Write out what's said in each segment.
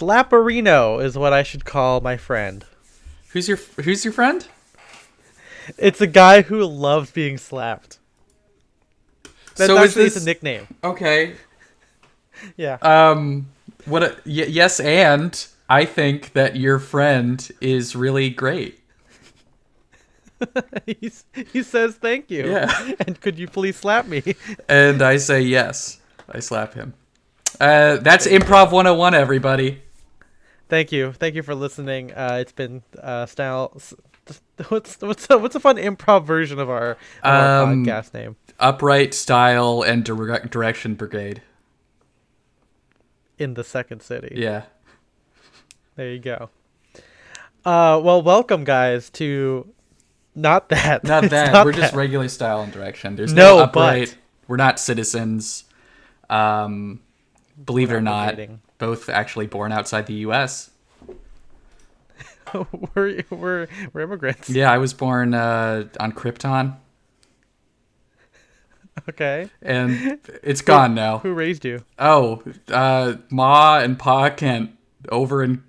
Slapperino is what I should call my friend. Who's your friend? It's a guy who loves being slapped. That's So actually is this it's a nickname. okay? Yeah. Yes, and I think that your friend is really great. He says thank you. Yeah. And could you please slap me? And I say yes. I slap him. That's Improv 101, everybody. Thank you for listening. It's been style. What's a fun improv version of our podcast name? Upright Style and Direction Brigade. In the Second City. Yeah. There you go. Well, welcome guys to not that. Not It's that. not We're just that. regular Style and Direction. There's No, no upright. but- We're not citizens. Believe it or not, Advocating. both actually born outside the U.S. we're immigrants. Yeah, I was born on Krypton, Okay. and it's gone now. Who raised you? Oh, Ma and Pa Kent over in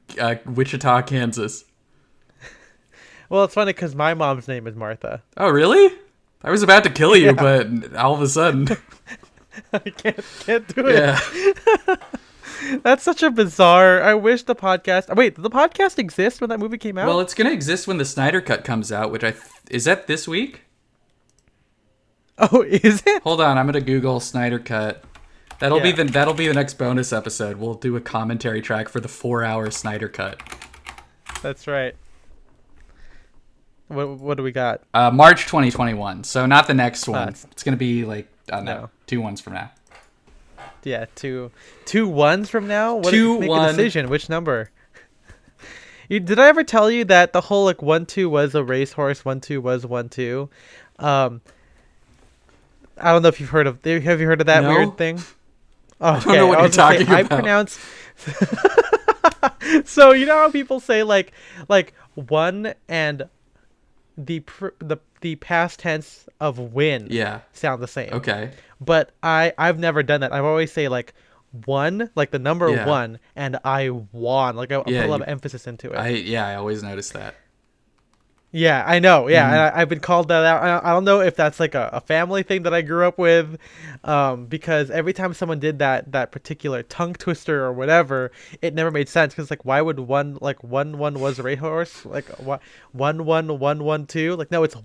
Wichita, Kansas. Well, it's funny because my mom's name is Martha. Oh, really? I was about to kill you, Yeah. but all of a sudden, I can't do it. yeah. That's such a bizarre. I wish the podcast. Wait, did the podcast exist when that movie came out? Well, it's gonna exist when the Snyder Cut comes out, which is that this week? Oh, is it? Hold on, I'm gonna Google Snyder Cut. That'll be Yeah. the next bonus episode. We'll do a commentary track for the 4-hour Snyder Cut. That's right. What do we got? March 2021. So not the next one. It's gonna be like I don't know, No. 2 months from now. Yeah, two ones from now. What, 2, make 1. a decision. Which number? Did I ever tell you that the whole like 1-2 was a racehorse, 1-2 was 1-2? I don't know if you've heard of. Have you heard of that No. weird thing? Oh, don't know what you're talking I about. pronounce. So you know how people say like one and the past tense of win Yeah. sound the same. Okay. But I've never done that. I've always say like one, like the number Yeah. 1, and I won. Like I put Yeah, a lot of emphasis into it. I always notice that. Yeah, I know. Yeah, Mhm. and I've been called that out. I don't know if that's like a family thing that I grew up with, because every time someone did that particular tongue twister or whatever, it never made sense. Because like, why would one was a racehorse? Like what 1-1-1-1-2? Like no, it's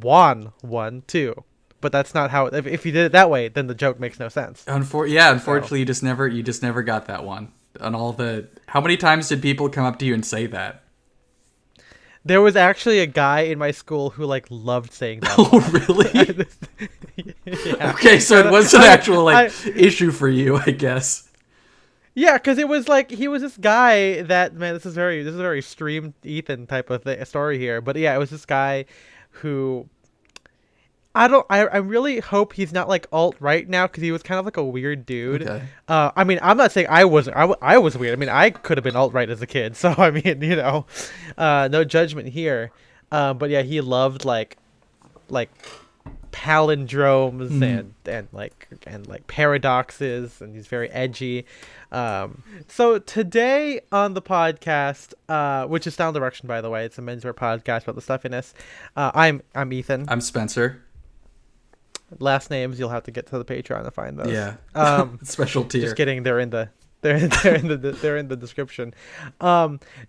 1-1-1-1-2. But that's not how. If you did it that way, then the joke makes no sense. Unfortunately, you just never got that one. On all the how many times did people come up to you and say that? There was actually a guy in my school who like loved saying that. Oh, really? Yeah. Okay, so it was an actual issue for you, I guess. Yeah, because it was like he was this guy that this is a very streamed Ethan type of story here. But yeah, it was this guy who I really hope he's not like alt-right now because he was kind of like a weird dude. Okay. I mean, I'm not saying I was weird. I mean, I could have been alt-right as a kid. So I mean, you know, no judgment here. But yeah, he loved like palindromes and like paradoxes, and he's very edgy. So today on the podcast, which is Style and Direction, by the way, it's a menswear podcast about the stuffiness. I'm Ethan. I'm Spencer. Last names you'll have to get to the Patreon to find those. Yeah. Um, Special tier. just kidding. They're in the description.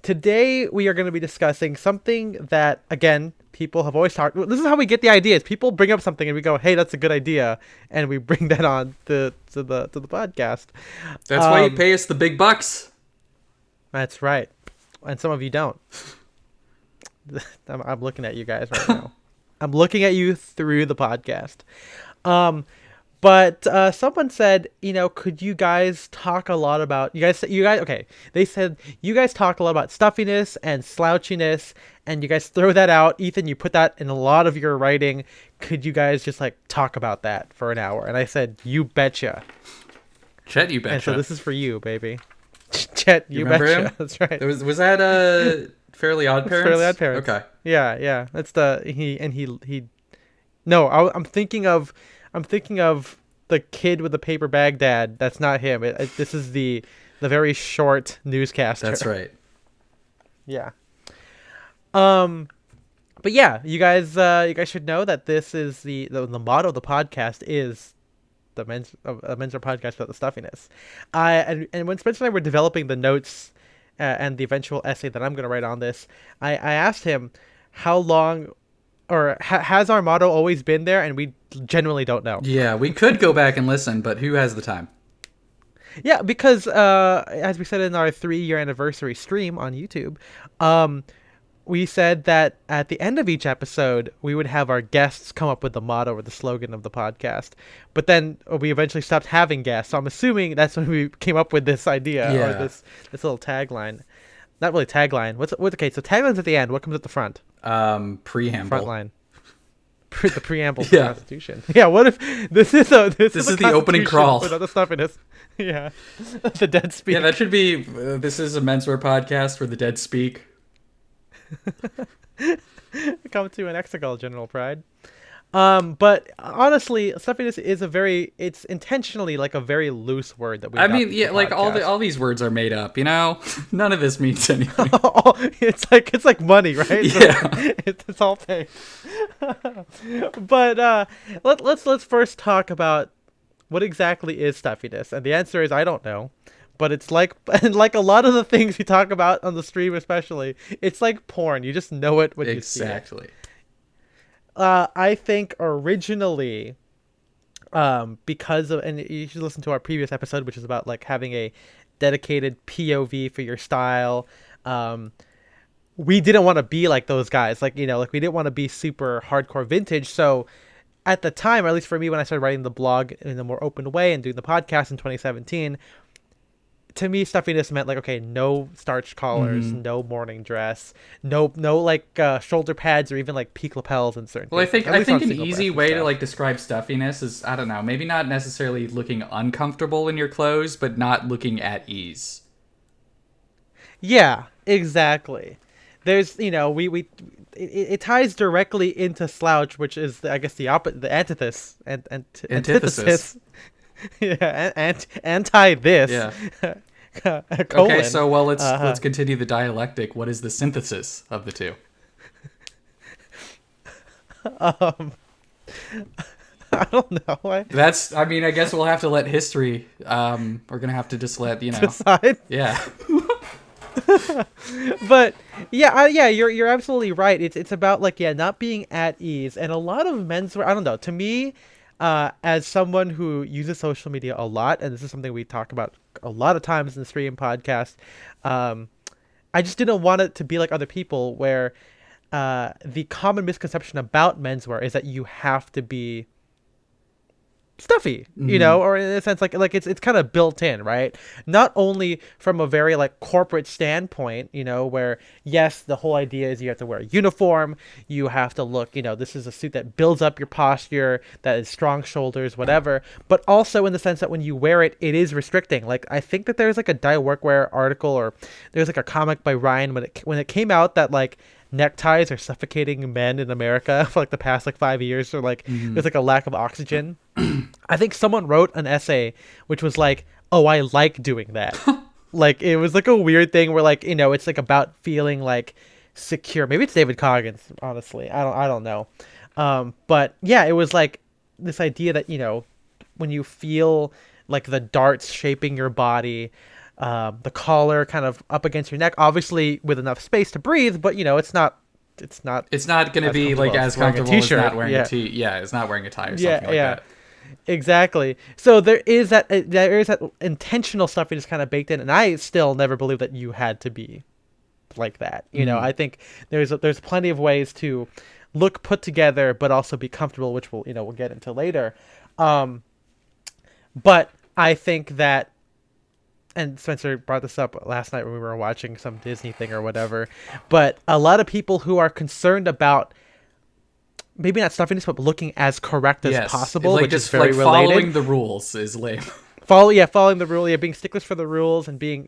Today we are going to be discussing something that again people have always talked. This is how we get the ideas. People bring up something and we go, "Hey, that's a good idea," and we bring that on to the podcast. That's why you pay us the big bucks. That's right, and some of you don't. I'm looking at you guys right now. I'm looking at you through the podcast. But someone said, you know, could you guys talk a lot about okay. They said you guys talk a lot about stuffiness and slouchiness, and you guys throw that out. Ethan, you put that in a lot of your writing. Could you guys just like talk about that for an hour? And I said, you betcha. Chet, you betcha. And so this is for you, baby. Chet, you remember betcha. him? That's right. Was that Fairly Odd Parents? Fairly Odd Parents. Okay. Yeah. That's he. No, I'm thinking of the kid with the paper bag dad. That's not him. This is the the very short newscaster. That's right. Yeah. But yeah, you guys should know that this is the motto of the podcast is the menswear podcast about the stuffiness. And when Spencer and I were developing the notes and the eventual essay that I'm going to write on this, I asked him how long, or has our motto always been there, and we genuinely don't know. Yeah, we could go back and listen, but who has the time? Yeah, because as we said in our 3-year anniversary stream on YouTube, we said that at the end of each episode, we would have our guests come up with the motto or the slogan of the podcast. But then we eventually stopped having guests. So I'm assuming that's when we came up with this idea or this little tagline. Not really tagline. What's okay? So tagline's at the end. What comes at the front? Preamble. Front line. The preamble to the Constitution. Yeah. What if this is the opening crawl without the stuffiness? Yeah. The dead speak. Yeah, that should be. This is a menswear podcast where the dead speak. Come to an Exegol, General Pride. But honestly, stuffiness is it's intentionally like a very loose word that we. I mean, yeah, like all these words are made up. You know, none of this means anything. it's like money, right? Yeah, it's all paid. But let's first talk about what exactly is stuffiness, and the answer is I don't know. But it's like a lot of the things we talk about on the stream, especially, it's like porn. You just know it when you see it. Exactly. I think originally, because of, and you should listen to our previous episode, which is about like having a dedicated POV for your style. We didn't want to be like those guys, like we didn't want to be super hardcore vintage. So at the time, or at least for me, when I started writing the blog in a more open way and doing the podcast in 2017. To me, stuffiness meant like, okay, no starched collars, no morning dress, no like shoulder pads or even like peak lapels in certain. Well, cases. I think an easy way to like describe stuffiness is, I don't know, maybe not necessarily looking uncomfortable in your clothes, but not looking at ease. Yeah, exactly. There's it ties directly into Slouch, which is I guess the antithesis and antithesis. Yeah, and anti this. Yeah. Okay, so let's continue the dialectic. What is the synthesis of the two? I don't know. I guess we'll have to let history. We're gonna have to just let decide. Yeah. But you're absolutely right. It's about like not being at ease, and a lot of menswear. I don't know. To me, as someone who uses social media a lot, and this is something we talk about a lot of times in the stream podcast, I just didn't want it to be like other people where the common misconception about menswear is that you have to be stuffy, or in a sense like it's kind of built in, right? Not only from a very like corporate standpoint, where yes, the whole idea is you have to wear a uniform, you have to look, this is a suit that builds up your posture, that is strong shoulders, whatever, but also in the sense that when you wear it, it is restricting. Like I think that there's like a Dye Workwear article, or there's like a comic by Ryan when it came out that like neckties are suffocating men in America for like the past like 5 years, or like there's like a lack of oxygen. I think someone wrote an essay which was like, oh, I like doing that. Like it was like a weird thing where like it's like about feeling like secure. Maybe it's David Coggins, honestly, I don't know. But yeah, it was like this idea that when you feel like the darts shaping your body, the collar kind of up against your neck, obviously with enough space to breathe, but it's not going to be like as comfortable as not wearing a tee. Yeah, it's not wearing a tie or something like that. Exactly. So there is that intentional stuff that is kind of baked in, and I still never believed that you had to be like that. I think there's plenty of ways to look put together but also be comfortable, which we'll get into later. But I think that, and Spencer brought this up last night when we were watching some Disney thing or whatever, but a lot of people who are concerned about maybe not stuffiness, but looking as correct as possible, like which is very related. Following the rules is lame. Following the rule, being sticklers for the rules and being,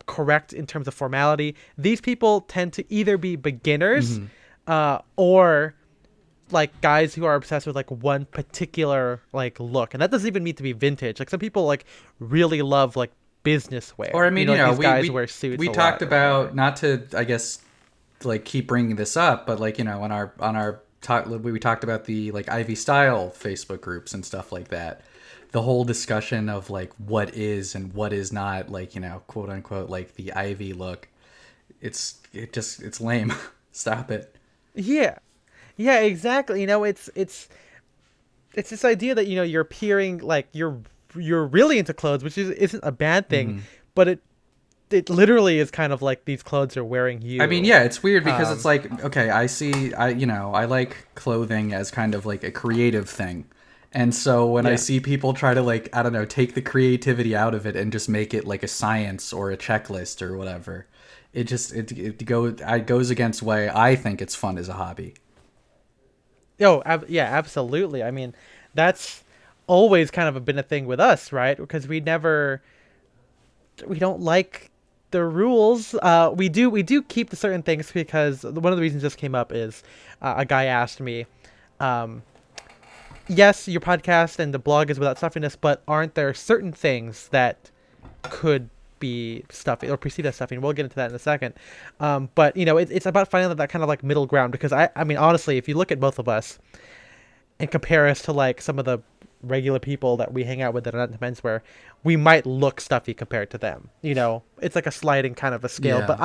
correct in terms of formality. These people tend to either be beginners or like guys who are obsessed with like one particular like look, and that doesn't even need to be vintage. Like some people like really love like business wear. Or I mean, like these guys we wear suits. we a talked lot, about, not to, I guess, like keep bringing this up, but like, on our talk, we talked about the like Ivy style Facebook groups and stuff like that. The whole discussion of like what is and what is not, like, quote unquote, like the Ivy look. It's lame. Stop it. Yeah, yeah, exactly. It's this idea that you're appearing like you're really into clothes, which isn't a bad thing, but it literally is kind of like these clothes are wearing you. I mean, yeah, it's weird because it's like, okay, I like clothing as kind of like a creative thing. And so when I see people try to, like, I don't know, take the creativity out of it and just make it like a science or a checklist or whatever, it goes against why I think it's fun as a hobby. Oh, yeah, absolutely. I mean, that's always kind of been a thing with us, right? Because we don't like the rules. We do keep the certain things because one of the reasons this came up is a guy asked me, yes, your podcast and the blog is without stuffiness, but aren't there certain things that could be stuffy or perceived as stuffy? And we'll get into that in a second. But it's about finding that kind of like middle ground, because I mean, honestly, if you look at both of us and compare us to like some of the regular people that we hang out with that are not into menswear, we might look stuffy compared to them. It's like a sliding kind of a scale. Yeah. But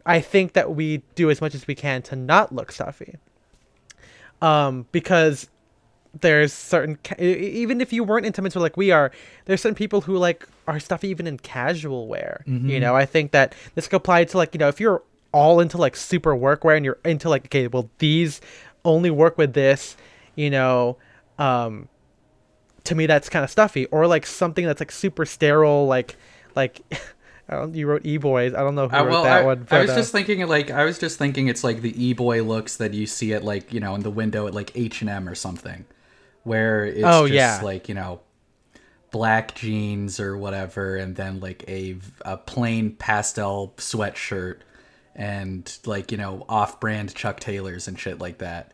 I think that we do as much as we can to not look stuffy. Because there's certain, even if you weren't into menswear like we are, there's certain people who like are stuffy even in casual wear. I think that this could apply to like, if you're all into like super workwear and you're into like, okay, well, these only work with this, to me that's kind of stuffy. Or like something that's like super sterile, like you wrote e-boys. I don't know who wrote that one. But, I was just thinking it's like the e-boy looks that you see at like, in the window at like H&M or something, where it's like, black jeans or whatever, and then like a plain pastel sweatshirt and like, off-brand Chuck Taylors and shit like that.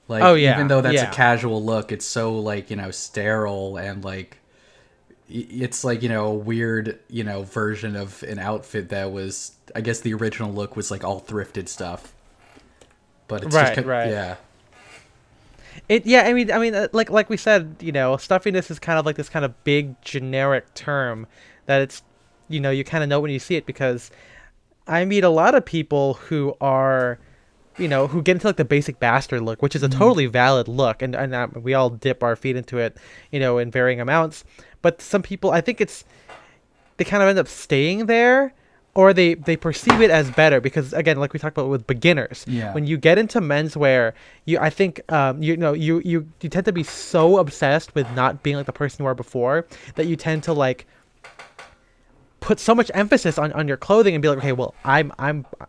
Like, even though that's a casual look, it's so like, sterile, and like it's like, a weird, version of an outfit that was, I guess the original look was like all thrifted stuff. But it's right. Yeah. I mean, like we said, stuffiness is kind of like this kind of big generic term that it's, you kind of know when you see it, because I meet a lot of people who are, who get into like the basic bastard look, which is a totally valid look, and we all dip our feet into it, in varying amounts. But some people, I think they kind of end up staying there, or they perceive it as better, because again, like we talked about with beginners, when you get into menswear, I think you tend to be so obsessed with not being like the person you are before that you tend to like put so much emphasis on your clothing and be like, okay, well, I'm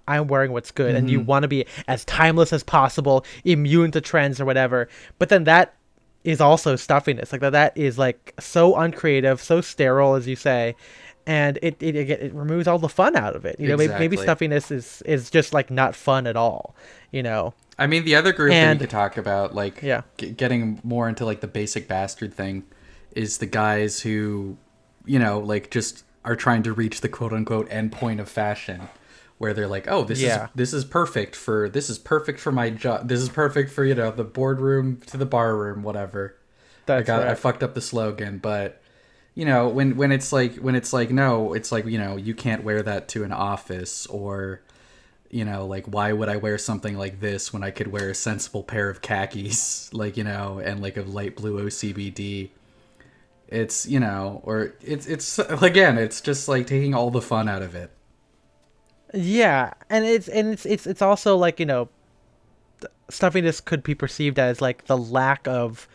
wearing what's good, and you want to be as timeless as possible, immune to trends or whatever. But then that is also stuffiness. Like that is like so uncreative, so sterile, as you say, and it removes all the fun out of it. Maybe stuffiness is just like not fun at all. I mean, the other group that we could talk about, like getting more into like the basic bastard thing, is the guys who, like just are trying to reach the quote unquote end point of fashion, where they're like, oh, this is perfect for my job. This is perfect for, the boardroom to the bar room, whatever. I fucked up the slogan, but when it's like no, it's like, you can't wear that to an office, or like, why would I wear something like this when I could wear a sensible pair of khakis, like, and like a light blue OCBD. It's, or it's again, it's just like taking all the fun out of it. Yeah, and it's also like, stuffiness could be perceived as like the lack of,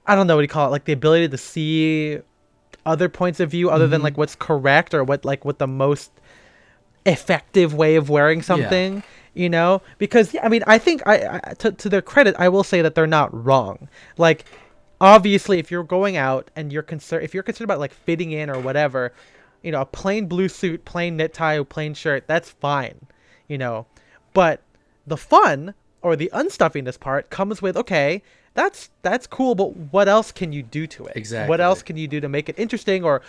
I don't know what you call it, like the ability to see other points of view other than like what's correct, or what the most effective way of wearing something. Because I mean, I think to their credit, I will say that they're not wrong. Like, obviously, if you're going out and if you're concerned about like fitting in or whatever, a plain blue suit, plain knit tie, plain shirt, that's fine, But the fun or the unstuffiness part comes with, okay, that's cool, but what else can you do to it? Exactly. What else can you do to make it interesting, or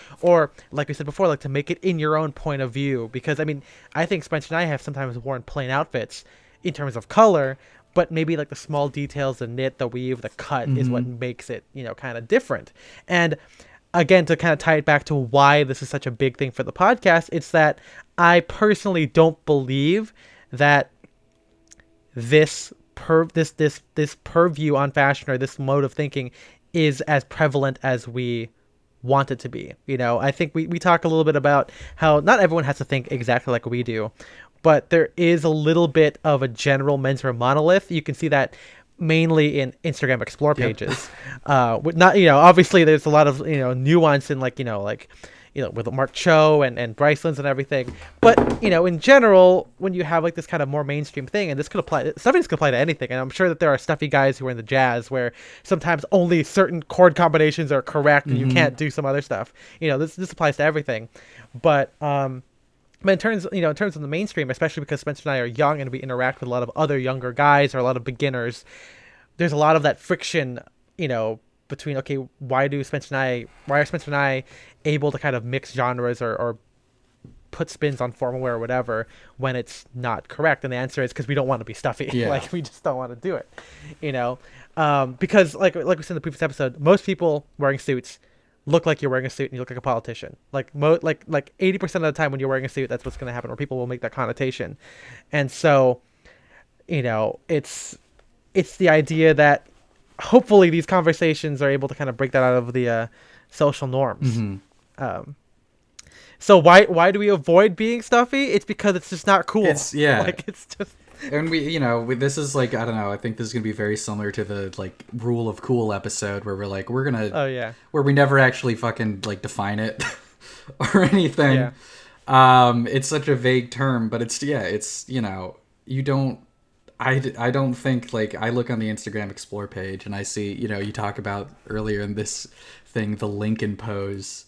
like we said before, like to make it in your own point of view? Because I mean, I think Spencer and I have sometimes worn plain outfits in terms of color, but maybe like the small details, the knit, the weave, the cut is what makes it, kind of different. And again, to kind of tie it back to why this is such a big thing for the podcast, it's that I personally don't believe that this purview on fashion, or this mode of thinking, is as prevalent as we want it to be. I think we talk a little bit about how not everyone has to think exactly like we do, but there is a little bit of a general menswear monolith. You can see that mainly in Instagram Explore pages. Not, obviously there's a lot of, nuance in with Mark Cho and Bryceland's and everything. But, in general, when you have like this kind of more mainstream thing, and this could apply, stuffiness could apply to anything. And I'm sure that there are stuffy guys who are in the jazz where sometimes only certain chord combinations are correct and you can't do some other stuff. This applies to everything. But in terms of the mainstream, especially because Spencer and I are young and we interact with a lot of other younger guys or a lot of beginners, there's a lot of that friction, between, okay, why are Spencer and I able to kind of mix genres or put spins on formal wear or whatever when it's not correct? And the answer is because we don't want to be stuffy. Like, we just don't want to do it, because like we said in the previous episode, most people wearing suits look like you're wearing a suit and you look like a politician. Like 80% of the time when you're wearing a suit, that's what's going to happen, or people will make that connotation. And so, it's the idea that hopefully these conversations are able to kind of break that out of the social norms. So why do we avoid being stuffy? It's because it's just not cool. It's just. And this is like, I don't know, I think this is gonna be very similar to the like rule of cool episode where we're gonna where we never actually fucking like define it or anything. It's such a vague term, but it's you don't. I don't think, like, I look on the Instagram Explore page and I see, you talk about earlier in this thing, the Lincoln pose,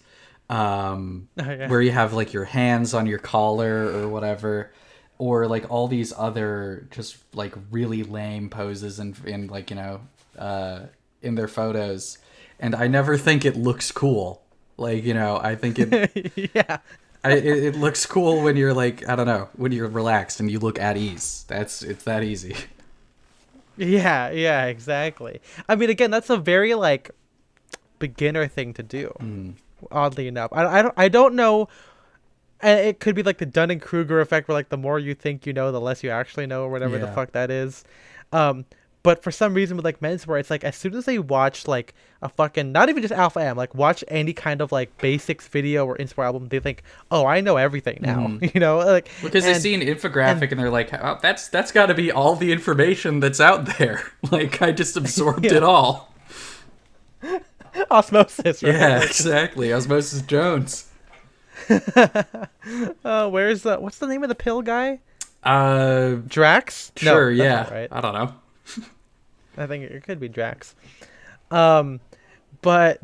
where you have like your hands on your collar or whatever, or like all these other just like really lame poses in like, in their photos. And I never think it looks cool. Like, I think it, it looks cool when you're like, I don't know, when you're relaxed and you look at ease. It's that easy. Yeah, exactly. I mean, again, that's a very like beginner thing to do. Oddly enough, I don't know. It could be like the Dunning-Kruger effect, where like the more you think you know, the less you actually know, or whatever the fuck that is. But for some reason with like menswear, it's like as soon as they watch like a fucking, not even just Alpha M, like watch any kind of like basics video or Inspire album, they think, oh, I know everything now. Like because they see an infographic and they're like, oh, that's got to be all the information that's out there. Like I just absorbed it all. Osmosis. Right? Yeah, exactly. Osmosis Jones. Where's what's the name of the pill guy? Drax? Sure, no, yeah. Not right. I don't know. I think it could be Drax. But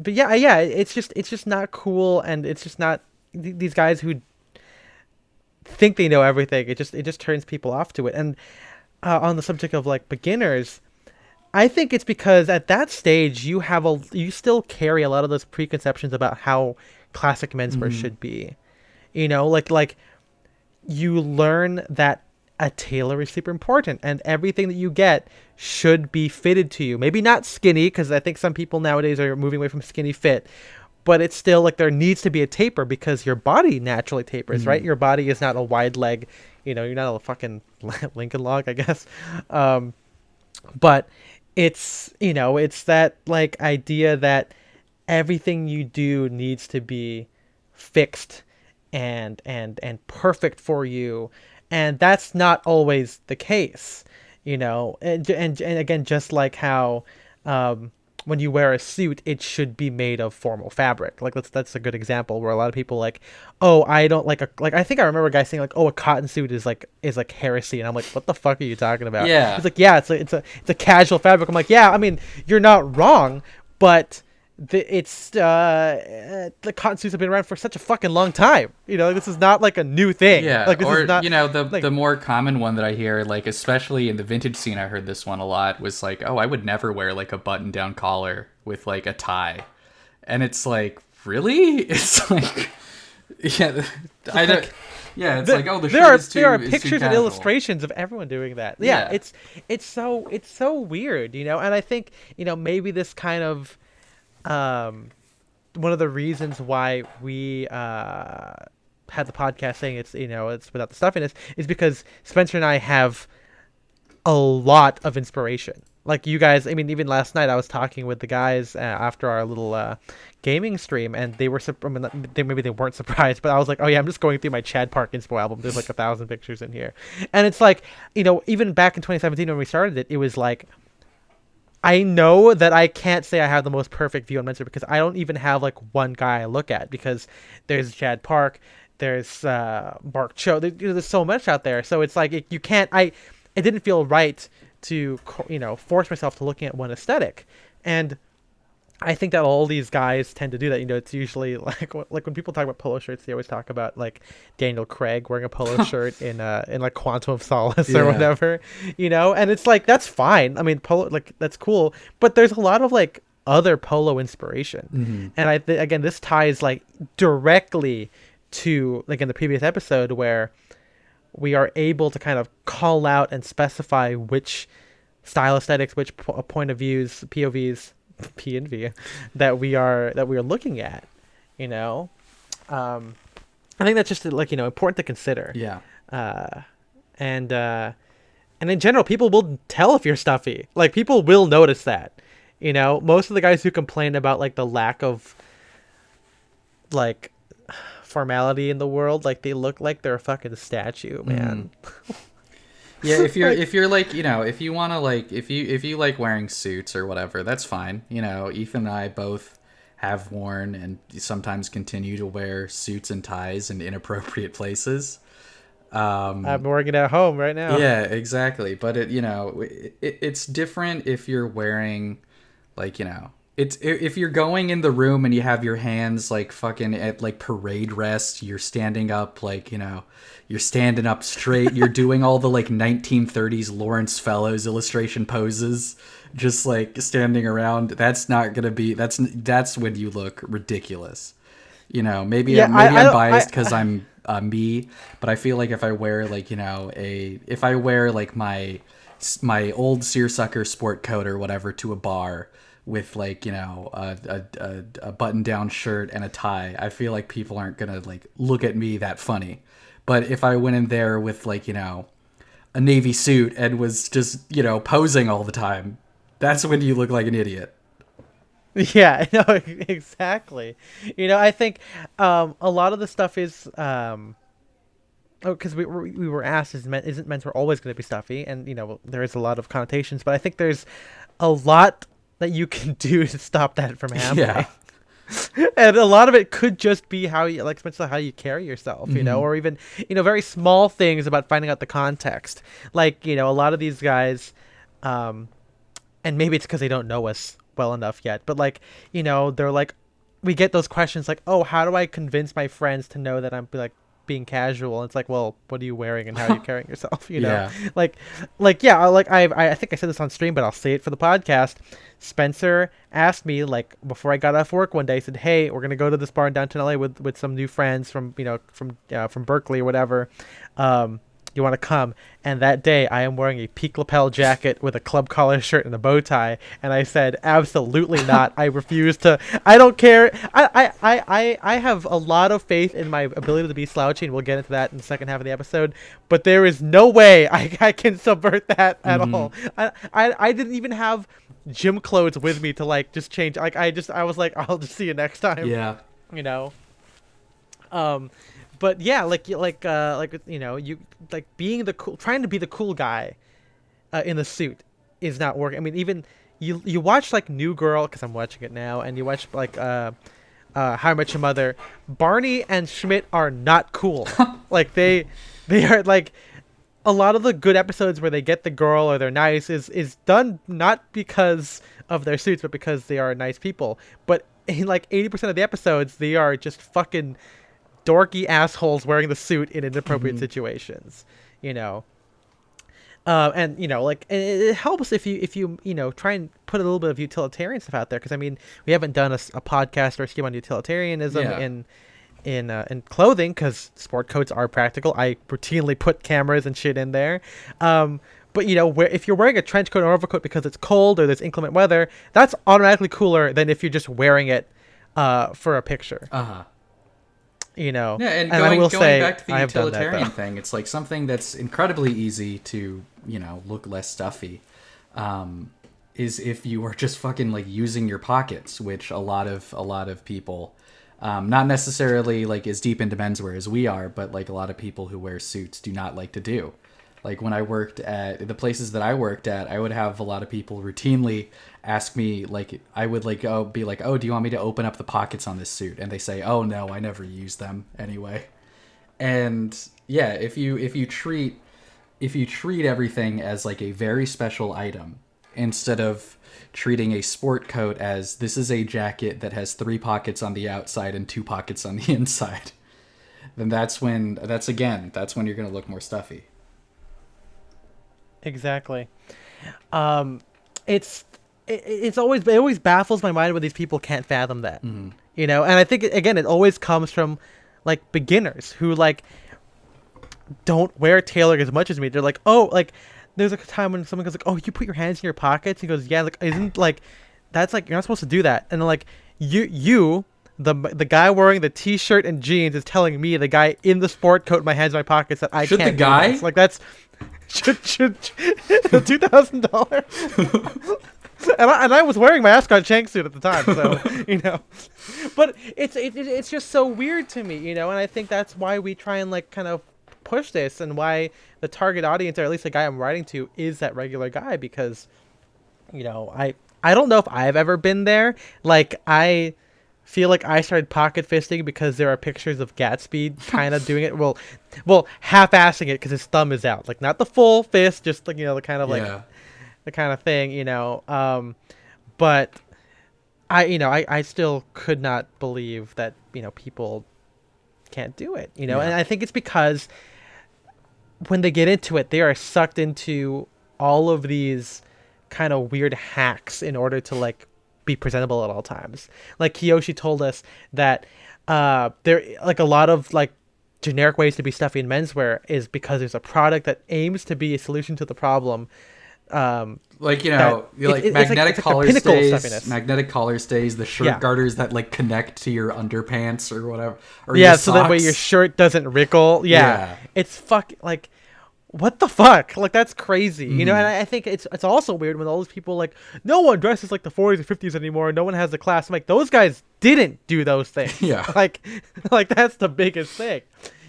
yeah, it's just not cool, and it's just not these guys who think they know everything. It just turns people off to it. And on the subject of like beginners, I think it's because at that stage you still carry a lot of those preconceptions about how classic menswear should be. Like you learn that a tailor is super important, and everything that you get should be fitted to you. Maybe not skinny, because I think some people nowadays are moving away from skinny fit, but it's still like there needs to be a taper because your body naturally tapers, right? Your body is not a wide leg, you're not a fucking Lincoln log, I guess. But it's, it's that like idea that everything you do needs to be fixed and perfect for you. And that's not always the case, and again, just like how when you wear a suit, it should be made of formal fabric. Like that's a good example where a lot of people like, oh, I don't like I think I remember a guy saying like, oh, a cotton suit is like heresy, and I'm like, what the fuck are you talking about? Yeah, he's like, yeah, it's a casual fabric. I'm like, yeah, I mean, you're not wrong, but the cotton suits have been around for such a fucking long time. This is not like a new thing. Yeah, Like this or is not the more common one that I hear, like especially in the vintage scene, I heard this one a lot, was like, oh, I would never wear like a button-down collar with like a tie, and it's like, really? It's like, yeah, I don't. Yeah, it's like, oh, the shirt is too. There are is pictures too and casual. illustrations of everyone doing that. Yeah, it's so weird, and I think maybe this kind of one of the reasons why we had the podcast saying it's without the stuffiness is because Spencer and I have a lot of inspiration. Like you guys, I mean, even last night I was talking with the guys after our little gaming stream, and they were, maybe they weren't surprised, but I was like, oh yeah, I'm just going through my Chad Park inspo album. There's like 1,000 pictures in here, and it's like, even back in 2017 when we started it, it was like, I know that I can't say I have the most perfect view on menswear because I don't even have like one guy I look at, because there's Chad Park, there's Mark Cho, there's so much out there, so it's like you can't. It didn't feel right to force myself to looking at one aesthetic, and I think that all these guys tend to do that. It's usually like when people talk about polo shirts, they always talk about like Daniel Craig wearing a polo shirt in like Quantum of Solace or whatever, and it's like, that's fine. I mean, polo, like, that's cool, but there's a lot of like other polo inspiration, and again, this ties like directly to, like, in the previous episode where we are able to kind of call out and specify which style aesthetics, which point of views, POVs, P and V, that we are looking at. I think that's just like important to consider. Yeah. And in general, people will tell if you're stuffy. Like, people will notice that. Most of the guys who complain about like the lack of like formality in the world, like, they look like they're a fucking statue, man. Yeah, if you're like, if you want to, like, if you like wearing suits or whatever, that's fine. Ethan and I both have worn and sometimes continue to wear suits and ties in inappropriate places. I'm working at home right now. Yeah, exactly. But it's different if you're wearing, like, it's if you're going in the room and you have your hands like fucking at like parade rest, you're standing up, like, you're standing up straight, you're doing all the like 1930s Lawrence Fellows illustration poses, just like standing around. That's not gonna be. That's when you look ridiculous. Maybe I'm biased because I'm me, but I feel like if I wear like if I wear like my old seersucker sport coat or whatever to a bar with like a button down shirt and a tie, I feel like people aren't gonna like look at me that funny. But if I went in there with like a navy suit and was just posing all the time, that's when you look like an idiot. Yeah, no, exactly. I think a lot of the stuff is because we were asked, isn't menswear always going to be stuffy? And there is a lot of connotations, but I think there's a lot that you can do to stop that from happening. Yeah. And a lot of it could just be how you, like, especially how you carry yourself, or even, very small things about finding out the context. Like, a lot of these guys, and maybe it's because they don't know us well enough yet, but like, they're like, we get those questions like, oh, how do I convince my friends to know that I'm like being casual? And it's like, well, what are you wearing and how are you carrying yourself? Yeah. I think I said this on stream, but I'll say it for the podcast. Spencer asked me, like, before I got off work one day, he said, hey, we're gonna go to this bar in downtown LA with some new friends from Berkeley or whatever. You want to come? And that day I am wearing a peak lapel jacket with a club collar shirt and a bow tie, and I said, absolutely not. I refuse to. I don't care. I have a lot of faith in my ability to be slouchy, and we'll get into that in the second half of the episode, but there is no way I can subvert that at all. I didn't even have gym clothes with me to like just change. Like, I was like, I'll just see you next time. Yeah. But yeah, you like being trying to be the cool guy in the suit is not working. I mean, even you watch like New Girl, because I'm watching it now, and you watch like How I Met Your Mother. Barney and Schmidt are not cool. Like they are like, a lot of the good episodes where they get the girl or they're nice is done not because of their suits, but because they are nice people. But in like 80% of the episodes, they are just fucking dorky assholes wearing the suit in inappropriate situations, you know. And you know, like it helps if you try and put a little bit of utilitarian stuff out there, because I mean, we haven't done a podcast or a scheme on utilitarianism in clothing, because sport coats are practical. I routinely put cameras and shit in there. But you know, if you're wearing a trench coat or overcoat because it's cold or there's inclement weather, that's automatically cooler than if you're just wearing it for a picture. You know, yeah, and going back to the utilitarian thing, it's like something that's incredibly easy to, you know, look less stuffy, is if you are just fucking like using your pockets, which a lot of people, not necessarily like as deep into menswear as we are, but like a lot of people who wear suits do not like to do. Like when I worked at the places that I worked at, I would have a lot of people routinely ask me, like, I would like be like, oh, do you want me to open up the pockets on this suit? And they say, oh no, I never use them anyway. And yeah, if you treat everything as like a very special item, instead of treating a sport coat as this is a jacket that has 3 pockets on the outside and 2 pockets on the inside, then that's when you're gonna look more stuffy. Exactly. It always baffles my mind when these people can't fathom that. You know, and I think again it always comes from like beginners who like don't wear tailoring as much as me. They're like, oh, like there's a time when someone goes like, oh, you put your hands in your pockets. He goes, yeah, like isn't like that's like you're not supposed to do that. And then like the guy wearing the t-shirt and jeans is telling me, the guy in the sport coat, my hands in my pockets, that I can't. Should the guy? Do this. Like that's should the $2,000. And I was wearing my Ascot Shank suit at the time, so you know. But it's just so weird to me, you know. And I think that's why we try and like kind of push this, and why the target audience, or at least the guy I'm writing to, is that regular guy, because you know I don't know if I've ever been there. Like I feel like I started pocket fisting because there are pictures of Gatsby kind of doing it. Well, half-assing it because his thumb is out, like not the full fist, just like, you know, the kind of like the kind of thing, you know. But I still could not believe that, you know, people can't do it, you know. And I think it's because when they get into it, they are sucked into all of these kind of weird hacks in order to like be presentable at all times. Like Kiyoshi told us that there like a lot of like generic ways to be stuffy in menswear is because there's a product that aims to be a solution to the problem. Like, you know, magnetic collar stays, the shirt garters that like connect to your underpants or whatever, or your so that way your shirt doesn't wrinkle. It's like, what the fuck? Like, that's crazy, you know. And I think it's also weird when all those people like, no one dresses like the 40s or 50s anymore, no one has a class. I'm like, those guys didn't do those things. like that's the biggest thing,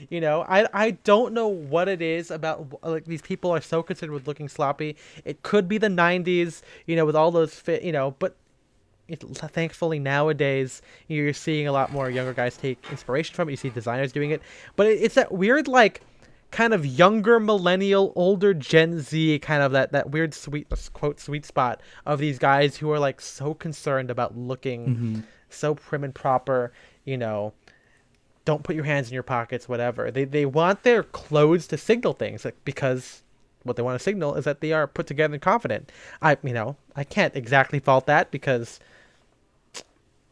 you know. I don't know what it is about, like, these people are so concerned with looking sloppy. It could be the 90s, you know, with all those fit, you know, but thankfully nowadays you're seeing a lot more younger guys take inspiration from it. You see designers doing it, but it's that weird like kind of younger millennial, older Gen Z, kind of that weird sweet spot of these guys who are like so concerned about looking so prim and proper, you know. Don't put your hands in your pockets, whatever. They want their clothes to signal things, like, because what they want to signal is that they are put together and confident. I can't exactly fault that, because,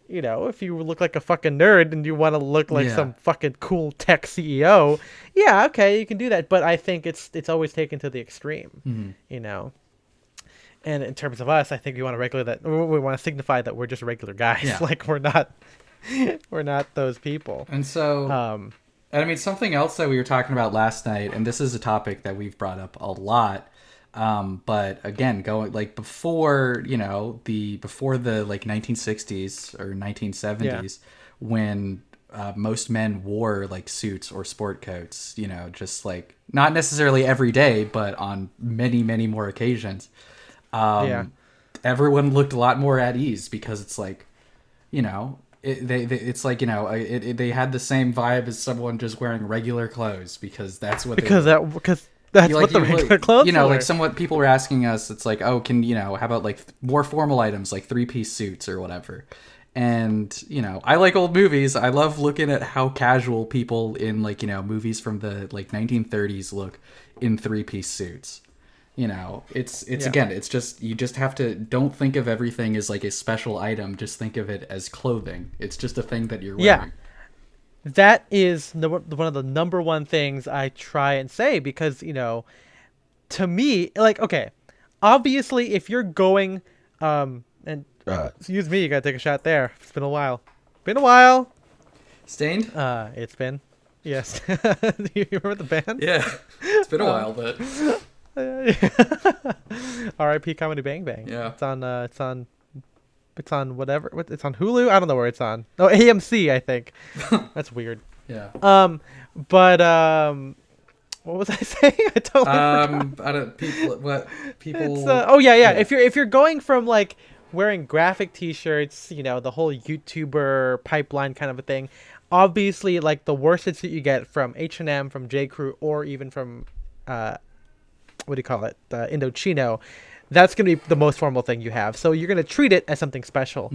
you know, if you look like a fucking nerd and you want to look like some fucking cool tech CEO, okay, you can do that. But I think it's always taken to the extreme, you know. And in terms of us, I think we want to signify that we're just regular guys. Like, we're not those people. And so, and I mean, something else that we were talking about last night, and this is a topic that we've brought up a lot. But again, going like before the like 1960s or 1970s, when most men wore like suits or sport coats, you know, just like not necessarily every day, but on many, many more occasions. Everyone looked a lot more at ease, because it's like, you know, it's like, you know, they had the same vibe as someone just wearing regular clothes, because that's what That's what the regular clothes like somewhat people were asking us, it's like, oh, how about like more formal items like 3-piece suits or whatever. And, I like old movies. I love looking at how casual people in like, movies from the like 1930s look in 3-piece suits. Again, it's just, you just have to, don't think of everything as like a special item. Just think of it as clothing. It's just a thing that you're wearing. Yeah. That is one of the number one things I try and say because, to me, like, okay, obviously if you're going, excuse me, you gotta take a shot there. It's been a while. Stained? It's been. Yes. You remember the band? Yeah. It's been a while, but. R.I.P. Comedy Bang Bang. Yeah. It's on whatever. It's on Hulu. I don't know where it's on. Oh, AMC, I think. That's weird. Yeah. But what was I saying? I totally forgot. I don't people. It's, yeah. If you're going from like wearing graphic T-shirts, the whole YouTuber pipeline kind of a thing, obviously like the worstest that you get from H&M, from J. Crew, or even from what do you call it, Indochino, that's going to be the most formal thing you have. So you're going to treat it as something special.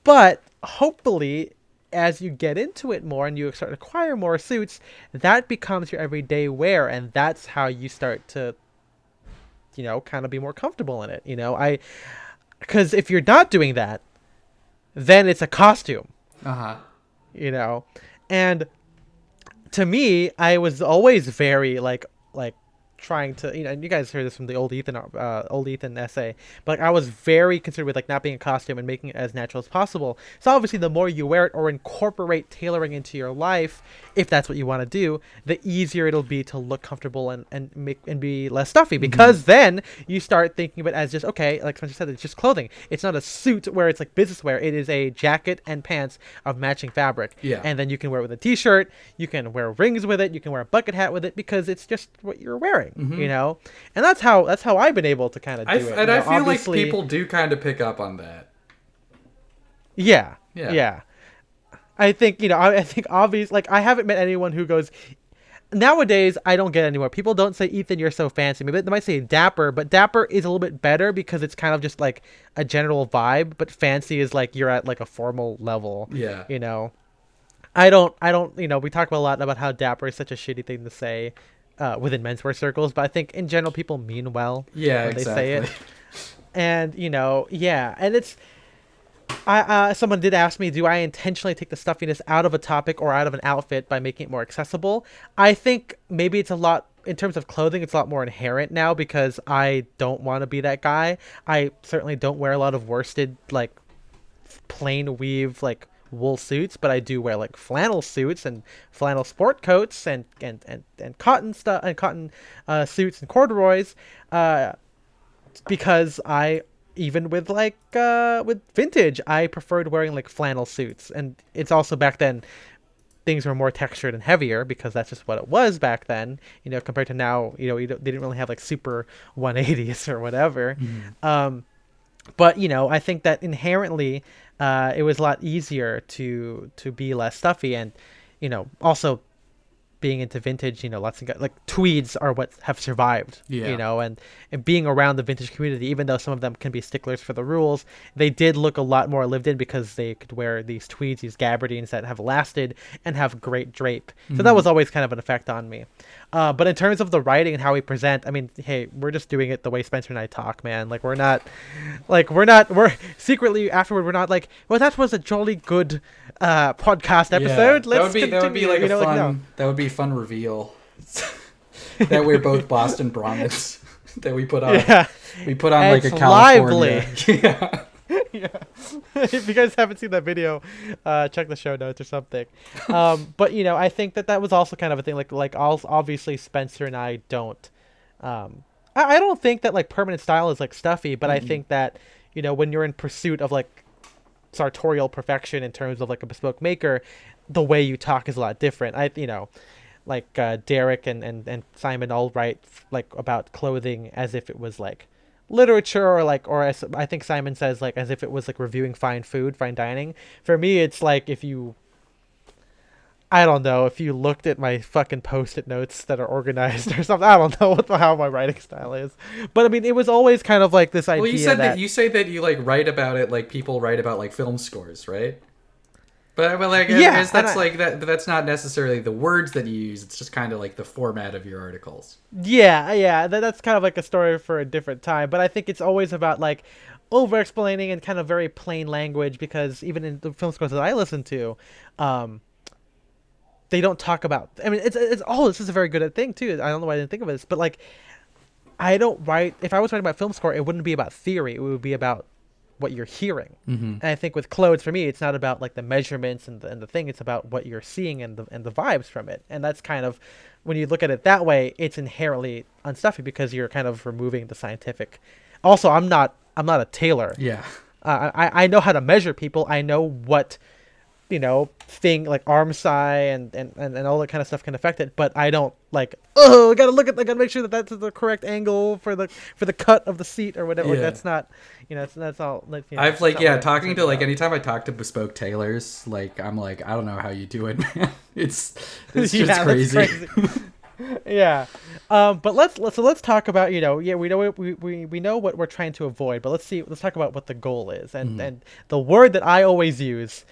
But hopefully, as you get into it more and you start to acquire more suits, that becomes your everyday wear, and that's how you start to, kind of be more comfortable in it. Because if you're not doing that, then it's a costume. And to me, I was always very like trying to, and you guys heard this from the old Ethan essay, but I was very concerned with like not being a costume and making it as natural as possible. So obviously the more you wear it or incorporate tailoring into your life, if that's what you want to do, the easier it'll be to look comfortable and be less stuffy, because then you start thinking of it as just, okay, like Spencer said, it's just clothing. It's not a suit where it's like business wear. It is a jacket and pants of matching fabric. And then you can wear it with a t-shirt, you can wear rings with it, you can wear a bucket hat with it, because it's just what you're wearing. And that's how I've been able to kind of do it. And I feel like people do kind of pick up on that. Yeah. I think obvious, like I haven't met anyone who goes, nowadays I don't get anywhere. People don't say, Ethan, you're so fancy. Maybe they might say dapper, but dapper is a little bit better because it's kind of just like a general vibe, but fancy is like you're at like a formal level. I don't we talk a lot about how dapper is such a shitty thing to say within menswear circles, but I think in general people mean well when they say it. And and it's someone did ask me, do I intentionally take the stuffiness out of a topic or out of an outfit by making it more accessible? I think maybe it's a lot, in terms of clothing, it's a lot more inherent now because I don't want to be that guy. I certainly don't wear a lot of worsted, like plain weave, like wool suits, but I do wear like flannel suits and flannel sport coats and cotton stuff and cotton suits and corduroys, because I, even with like with vintage, I preferred wearing like flannel suits. And it's also, back then things were more textured and heavier because that's just what it was back then, compared to now. They didn't really have like super 180s or whatever. But I think that inherently it was a lot easier to be less stuffy, and also being into vintage, lots of like tweeds are what have survived, and being around the vintage community, even though some of them can be sticklers for the rules, they did look a lot more lived in because they could wear these tweeds, these gabardines that have lasted and have great drape. So that was always kind of an effect on me. But in terms of the writing and how we present, I mean, hey, we're just doing it the way Spencer and I talk, man. Like we're secretly afterward, we're not like, well, that was a jolly good podcast episode. That would be like a fun, that would be fun reveal that we're both Boston Brahmins that we put on. We put on like a California. If you guys haven't seen that video, check the show notes or something. But I think that was also kind of a thing. Like obviously Spencer and I don't. I don't think that like permanent style is like stuffy, but I think that when you're in pursuit of like sartorial perfection in terms of like a bespoke maker, the way you talk is a lot different. Like Derek and Simon all write like about clothing as if it was like literature, or as I think Simon says, like as if it was like reviewing fine food, fine dining. For me, it's like if you I don't know if you looked at my fucking post-it notes that are organized or something. I don't know how my writing style is, but I mean, it was always kind of like this idea. Well, you said that you say that you like write about it like people write about like film scores, right? But like, I guess that's like that. But that's not necessarily the words that you use. It's just kind of like the format of your articles. Yeah. That's kind of like a story for a different time. But I think it's always about like over-explaining and kind of very plain language, because even in the film scores that I listen to, they don't talk about. I mean, it's oh, this is a very good thing too. I don't know why I didn't think of this, but like, I don't write. If I was writing about film score, it wouldn't be about theory. It would be about what you're hearing. And I think with clothes, for me, it's not about like the measurements and the thing. It's about what you're seeing and the vibes from it. And that's kind of, when you look at it that way, it's inherently unstuffy, because you're kind of removing the scientific. Also, I'm not a tailor. Yeah. I know how to measure people. I know what, thing like arm size and all that kind of stuff can affect it, but I don't like, I gotta make sure that that's the correct angle for the cut of the seat or whatever. Like, that's not, that's all like, I've like, talking to like, anytime I talk to bespoke tailors, like, I'm like, I don't know how you do it, man. It's just crazy. Yeah. But let's talk about, we know we know what we're trying to avoid, but let's talk about what the goal is. And the word that I always use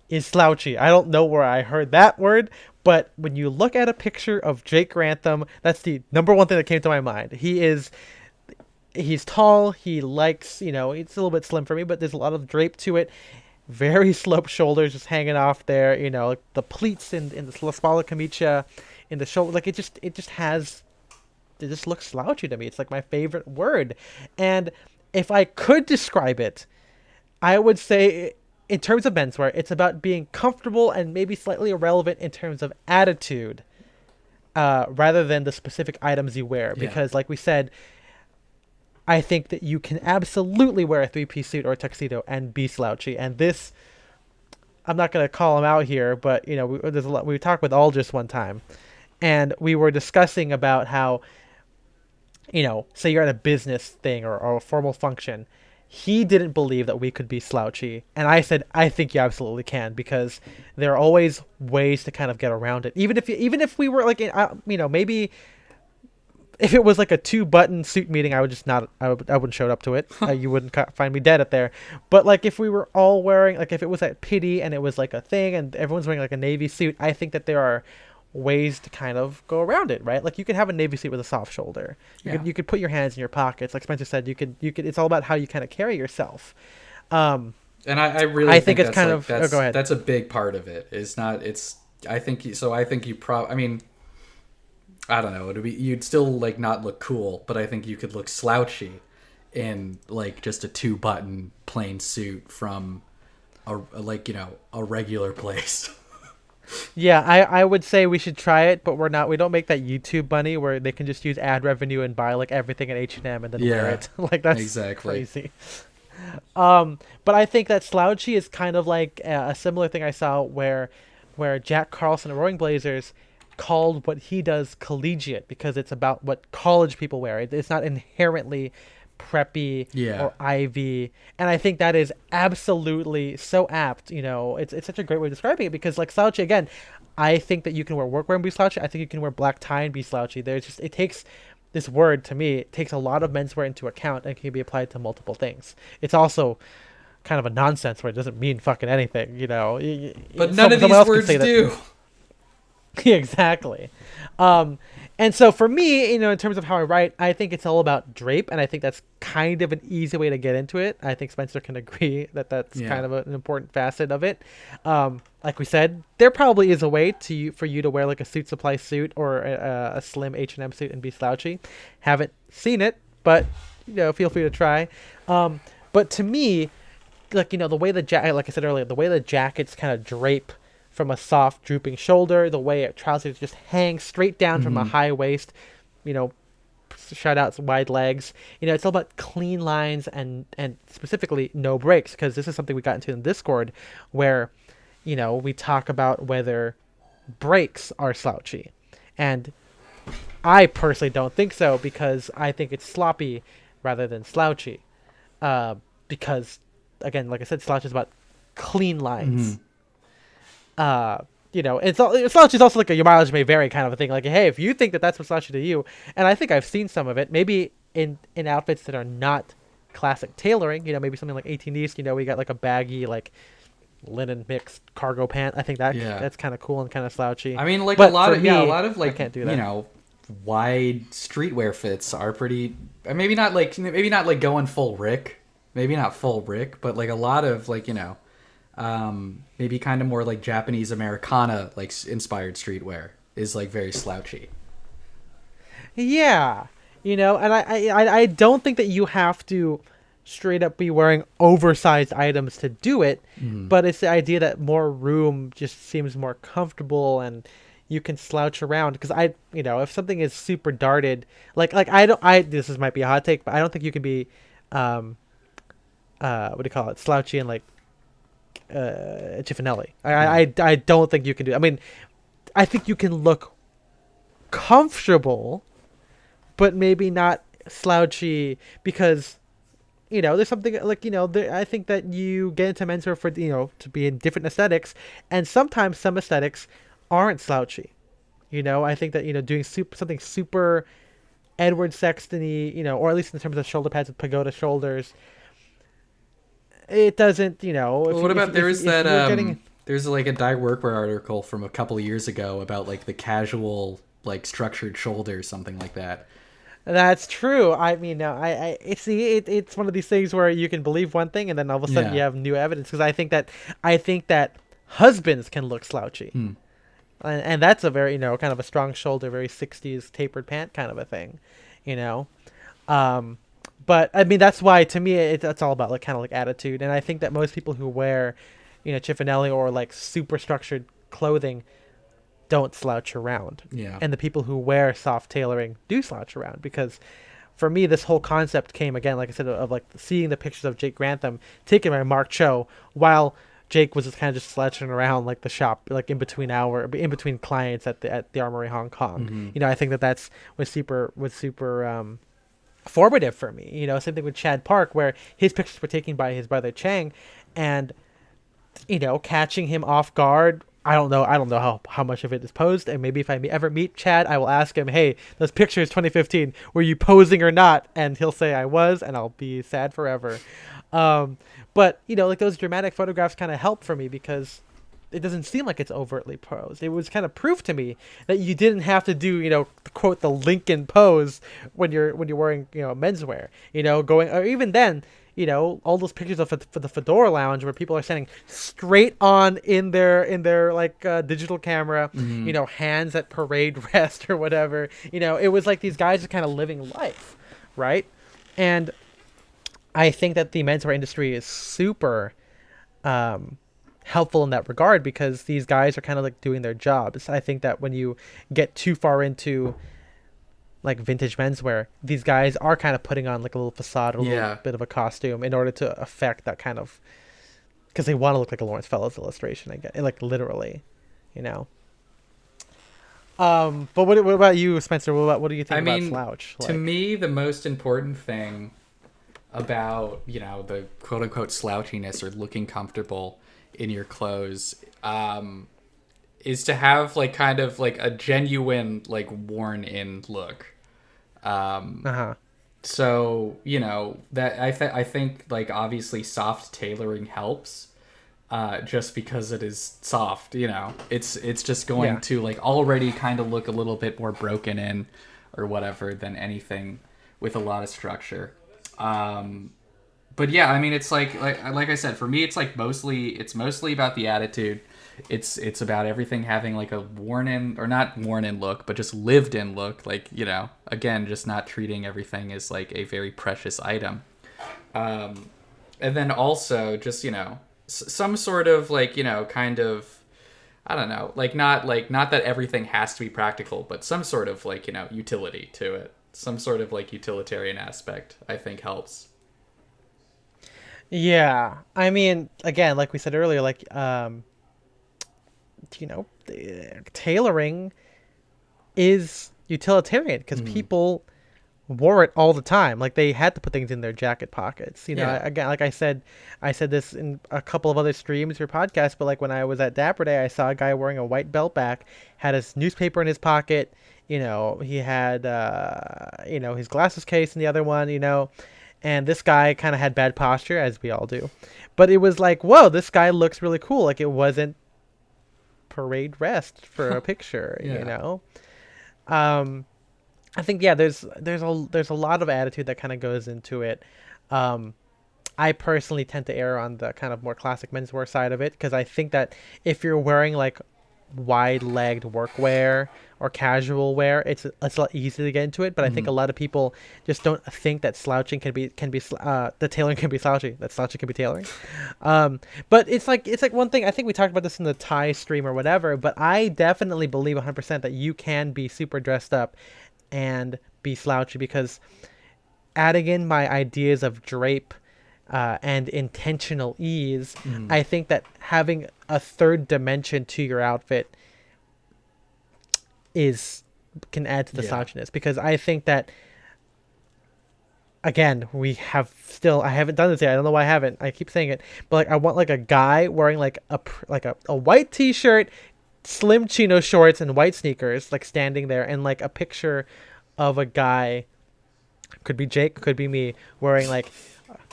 is slouchy. I don't know where I heard that word, but when you look at a picture of Jake Grantham, that's the number one thing that came to my mind. He's tall, he likes, it's a little bit slim for me, but there's a lot of drape to it. Very sloped shoulders just hanging off there, the pleats in the spalla camicia, in the shoulder, like it just looks slouchy to me. It's like my favorite word. And if I could describe it, I would say, in terms of menswear, it's about being comfortable and maybe slightly irrelevant in terms of attitude, rather than the specific items you wear. Yeah. Because like we said, I think that you can absolutely wear a three-piece suit or a tuxedo and be slouchy. And this, I'm not going to call him out here, but there's a lot. We talked with Aldous one time, and we were discussing about how, say you're at a business thing or a formal function. He didn't believe that we could be slouchy, and I said, I think you absolutely can, because there are always ways to kind of get around it. Even if we were like, maybe if it was like a 2-button suit meeting, I wouldn't show up to it. You wouldn't find me dead at there. But like, if we were all wearing, like, if it was at Pity and it was like a thing and everyone's wearing like a navy suit, I think that there are ways to kind of go around it, right? Like, you could have a navy suit with a soft shoulder. You could put your hands in your pockets, like Spencer said. You could. It's all about how you kind of carry yourself. And I really think it's kind of. Go ahead. That's a big part of it. I think you I mean, I don't know. You'd still like not look cool, but I think you could look slouchy in like just a 2-button plain suit from a regular place. Yeah, I would say we should try it, but we don't make that YouTube money where they can just use ad revenue and buy like everything at H&M and then wear it. Like, that's exactly crazy. But I think that slouchy is kind of like a similar thing I saw where Jack Carlson of Roaring Blazers called what he does collegiate, because it's about what college people wear. It's not inherently preppy or Ivy, and I think that is absolutely so apt. It's such a great way of describing it, because like slouchy, again, I think that you can wear workwear and be slouchy. I think you can wear black tie and be slouchy. It takes this word, to me, it takes a lot of menswear into account and can be applied to multiple things. It's also kind of a nonsense word. It doesn't mean fucking anything, but none of these words do. Yeah, exactly. And so for me, in terms of how I write, I think it's all about drape, and I think that's kind of an easy way to get into it. I think Spencer can agree that that's kind of an important facet of it. Like we said, there probably is a way for you to wear like a Suit Supply suit or a slim H&M suit and be slouchy. Haven't seen it, but feel free to try. But to me, like the way like I said earlier, the way the jackets kind of drape from a soft drooping shoulder, the way trousers just hang straight down from a high waist, shout out some wide legs. It's all about clean lines and specifically no breaks, because this is something we got into in Discord where, we talk about whether breaks are slouchy. And I personally don't think so, because I think it's sloppy rather than slouchy. Because, again, like I said, slouch is about clean lines. Slouch is also like a your mileage may vary kind of a thing. Like, hey, if you think that that's what's slouchy to you, and I think I've seen some of it, maybe in outfits that are not classic tailoring, maybe something like 18 East, we got like a baggy, like linen mixed cargo pant. I think that's kind of cool and kind of slouchy. I mean, like but a lot of like, I can't do that. Wide streetwear fits are pretty, maybe not like going full Rick, maybe not full Rick, but like a lot of like, maybe kind of more like Japanese Americana, like inspired streetwear is like very slouchy. Yeah. And I don't think that you have to straight up be wearing oversized items to do it, but it's the idea that more room just seems more comfortable and you can slouch around. Because if something is super darted, like this might be a hot take, but I don't think you can be, what do you call it, slouchy and like Chiffinelli. I don't think you can do. I mean, I think you can look comfortable, but maybe not slouchy because there's something like I think that you get into menswear for to be in different aesthetics, and sometimes some aesthetics aren't slouchy. I think that doing something super Edward Sexton-y, or at least in terms of shoulder pads with pagoda shoulders, it doesn't. What about there's like a Die Workwear article from a couple of years ago about like the casual like structured shoulder, something like that. That's true. I mean, no, it's one of these things where you can believe one thing and then all of a sudden you have new evidence. Because I think that husbands can look slouchy, and that's a very kind of a strong shoulder, very 60s tapered pant kind of a thing, But I mean that's why to me it's all about like kind of like attitude, and I think that most people who wear, Chiffinelli or like super structured clothing don't slouch around. Yeah. And the people who wear soft tailoring do slouch around, because for me this whole concept came again, like I said, of like seeing the pictures of Jake Grantham taken by Mark Cho while Jake was just kind of just slouching around like the shop, like in between clients at the Armory Hong Kong. I think that was super formative for me. Same thing with Chad Park, where his pictures were taken by his brother Chang, and catching him off guard. I don't know how much of it is posed, and maybe if I ever meet Chad, I will ask him, hey, those pictures 2015, were you posing or not? And he'll say I was, and I'll be sad forever. But like those dramatic photographs kind of help for me because it doesn't seem like it's overtly posed. It was kind of proof to me that you didn't have to do quote the Lincoln pose when you're wearing menswear. Going, or even then. All those pictures of for the Fedora Lounge where people are standing straight on in their like digital camera, hands at parade rest or whatever. It was like these guys are kind of living life, right? And I think that the menswear industry is super helpful in that regard because these guys are kind of like doing their jobs. I think that when you get too far into like vintage menswear, these guys are kind of putting on like a little facade, a little bit of a costume in order to affect that kind of, because they want to look like a Lawrence Fellows illustration, I guess, like literally, But what about you, Spencer? What do you think about Slouch? To me, the most important thing about the quote unquote slouchiness or looking comfortable in your clothes is to have like kind of like a genuine like worn in look. So that I think like obviously soft tailoring helps, just because it is soft. It's just going to like already kind of look a little bit more broken in or whatever than anything with a lot of structure. But yeah, I mean it's like I said, for me it's mostly about the attitude. It's about everything having like a worn in, or not worn in look, but just lived in look. Like, again, just not treating everything as like a very precious item. And then also just, some sort of like, kind of, I don't know, like not that everything has to be practical, but some sort of like, utility to it. Some sort of like utilitarian aspect, I think helps. Yeah. I mean, again, like we said earlier, like, tailoring is utilitarian because people wore it all the time. Like they had to put things in their jacket pockets. You know, Yeah. again, like I said this in a couple of other streams or podcasts, but like when I was at Dapper Day, I saw a guy wearing a white belt back, had his newspaper in his pocket. You know, he had, his glasses case in the other one, and this guy kind of had bad posture, as we all do. But it was like, whoa, this guy looks really cool. Like it wasn't parade rest for a picture, Yeah. Um, I think yeah, there's a lot of attitude that kind of goes into it. Um, I personally tend to err on the kind of more classic menswear side of it because I think that if you're wearing like wide-legged workwear or casual wear, it's a lot easier to get into it. But I think Hmm. a lot of people just don't think that slouching the tailoring can be slouchy. That slouching can be tailoring. But it's like one thing. I think we talked about this in the tie stream or whatever. But I definitely believe 100% that you can be super dressed up and be slouchy because adding in my ideas of drape and intentional ease, Hmm. I think that having a third dimension to your outfit is can add to the Yeah. slouchiness because I think that again we have still I haven't done this yet. I don't know why I haven't. I keep saying it, but like I want like a guy wearing like a white t-shirt, slim chino shorts and white sneakers like standing there and like a picture of a guy, could be Jake, could be me, wearing like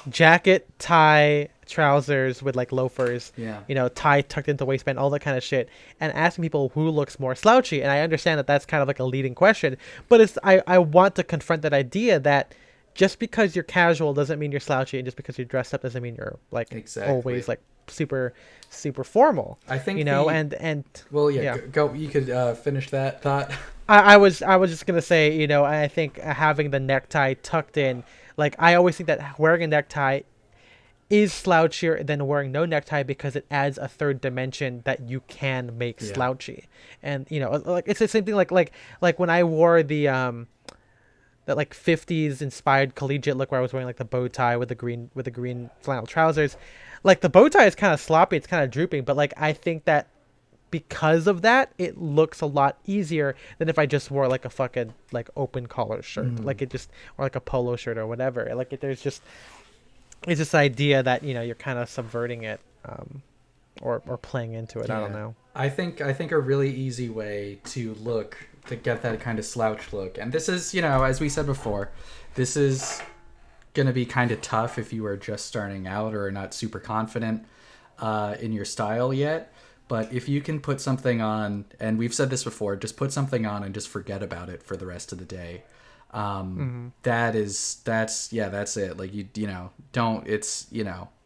jacket, tie, trousers with like loafers, Yeah. tie tucked into waistband, all that kind of shit, and asking people who looks more slouchy. And I understand that that's kind of like a leading question, but I want to confront that idea that just because you're casual doesn't mean you're slouchy, and just because you're dressed up doesn't mean you're like Exactly. always like super super formal, I think the and well, yeah. yeah. Go. You could finish that thought. I was just gonna say, I think having the necktie tucked in, like I always think that wearing a necktie is slouchier than wearing no necktie because it adds a third dimension that you can make Yeah. slouchy. And like it's the same thing like when I wore that like 50s inspired collegiate look where I was wearing like the bow tie with the green flannel trousers. Like the bow tie is kind of sloppy, it's kind of drooping, but like I think that because of that, it looks a lot easier than if I just wore like a fucking like open collar shirt, Hmm. like it just or like a polo shirt or whatever. Like there's just it's this idea that you're kind of subverting it, or playing into it. I don't Yeah. know. I think a really easy way to get that kind of slouch look, and this is, as we said before, this is gonna be kind of tough if you are just starting out or are not super confident in your style yet. But if you can put something on, and we've said this before, just put something on and just forget about it for the rest of the day. Mm-hmm. That's it. Like don't, it's,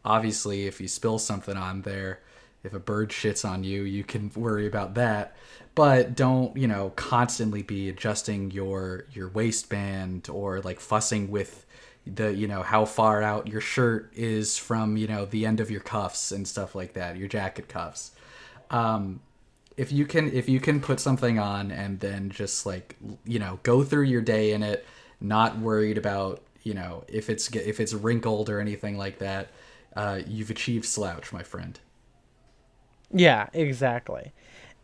obviously if you spill something on there, if a bird shits on you, you can worry about that. But don't, constantly be adjusting your waistband or like fussing with the, how far out your shirt is from, the end of your cuffs and stuff like that, your jacket cuffs. If you can put something on and then just like, go through your day in it, not worried about, if it's wrinkled or anything like that, you've achieved slouch, my friend. Yeah, exactly.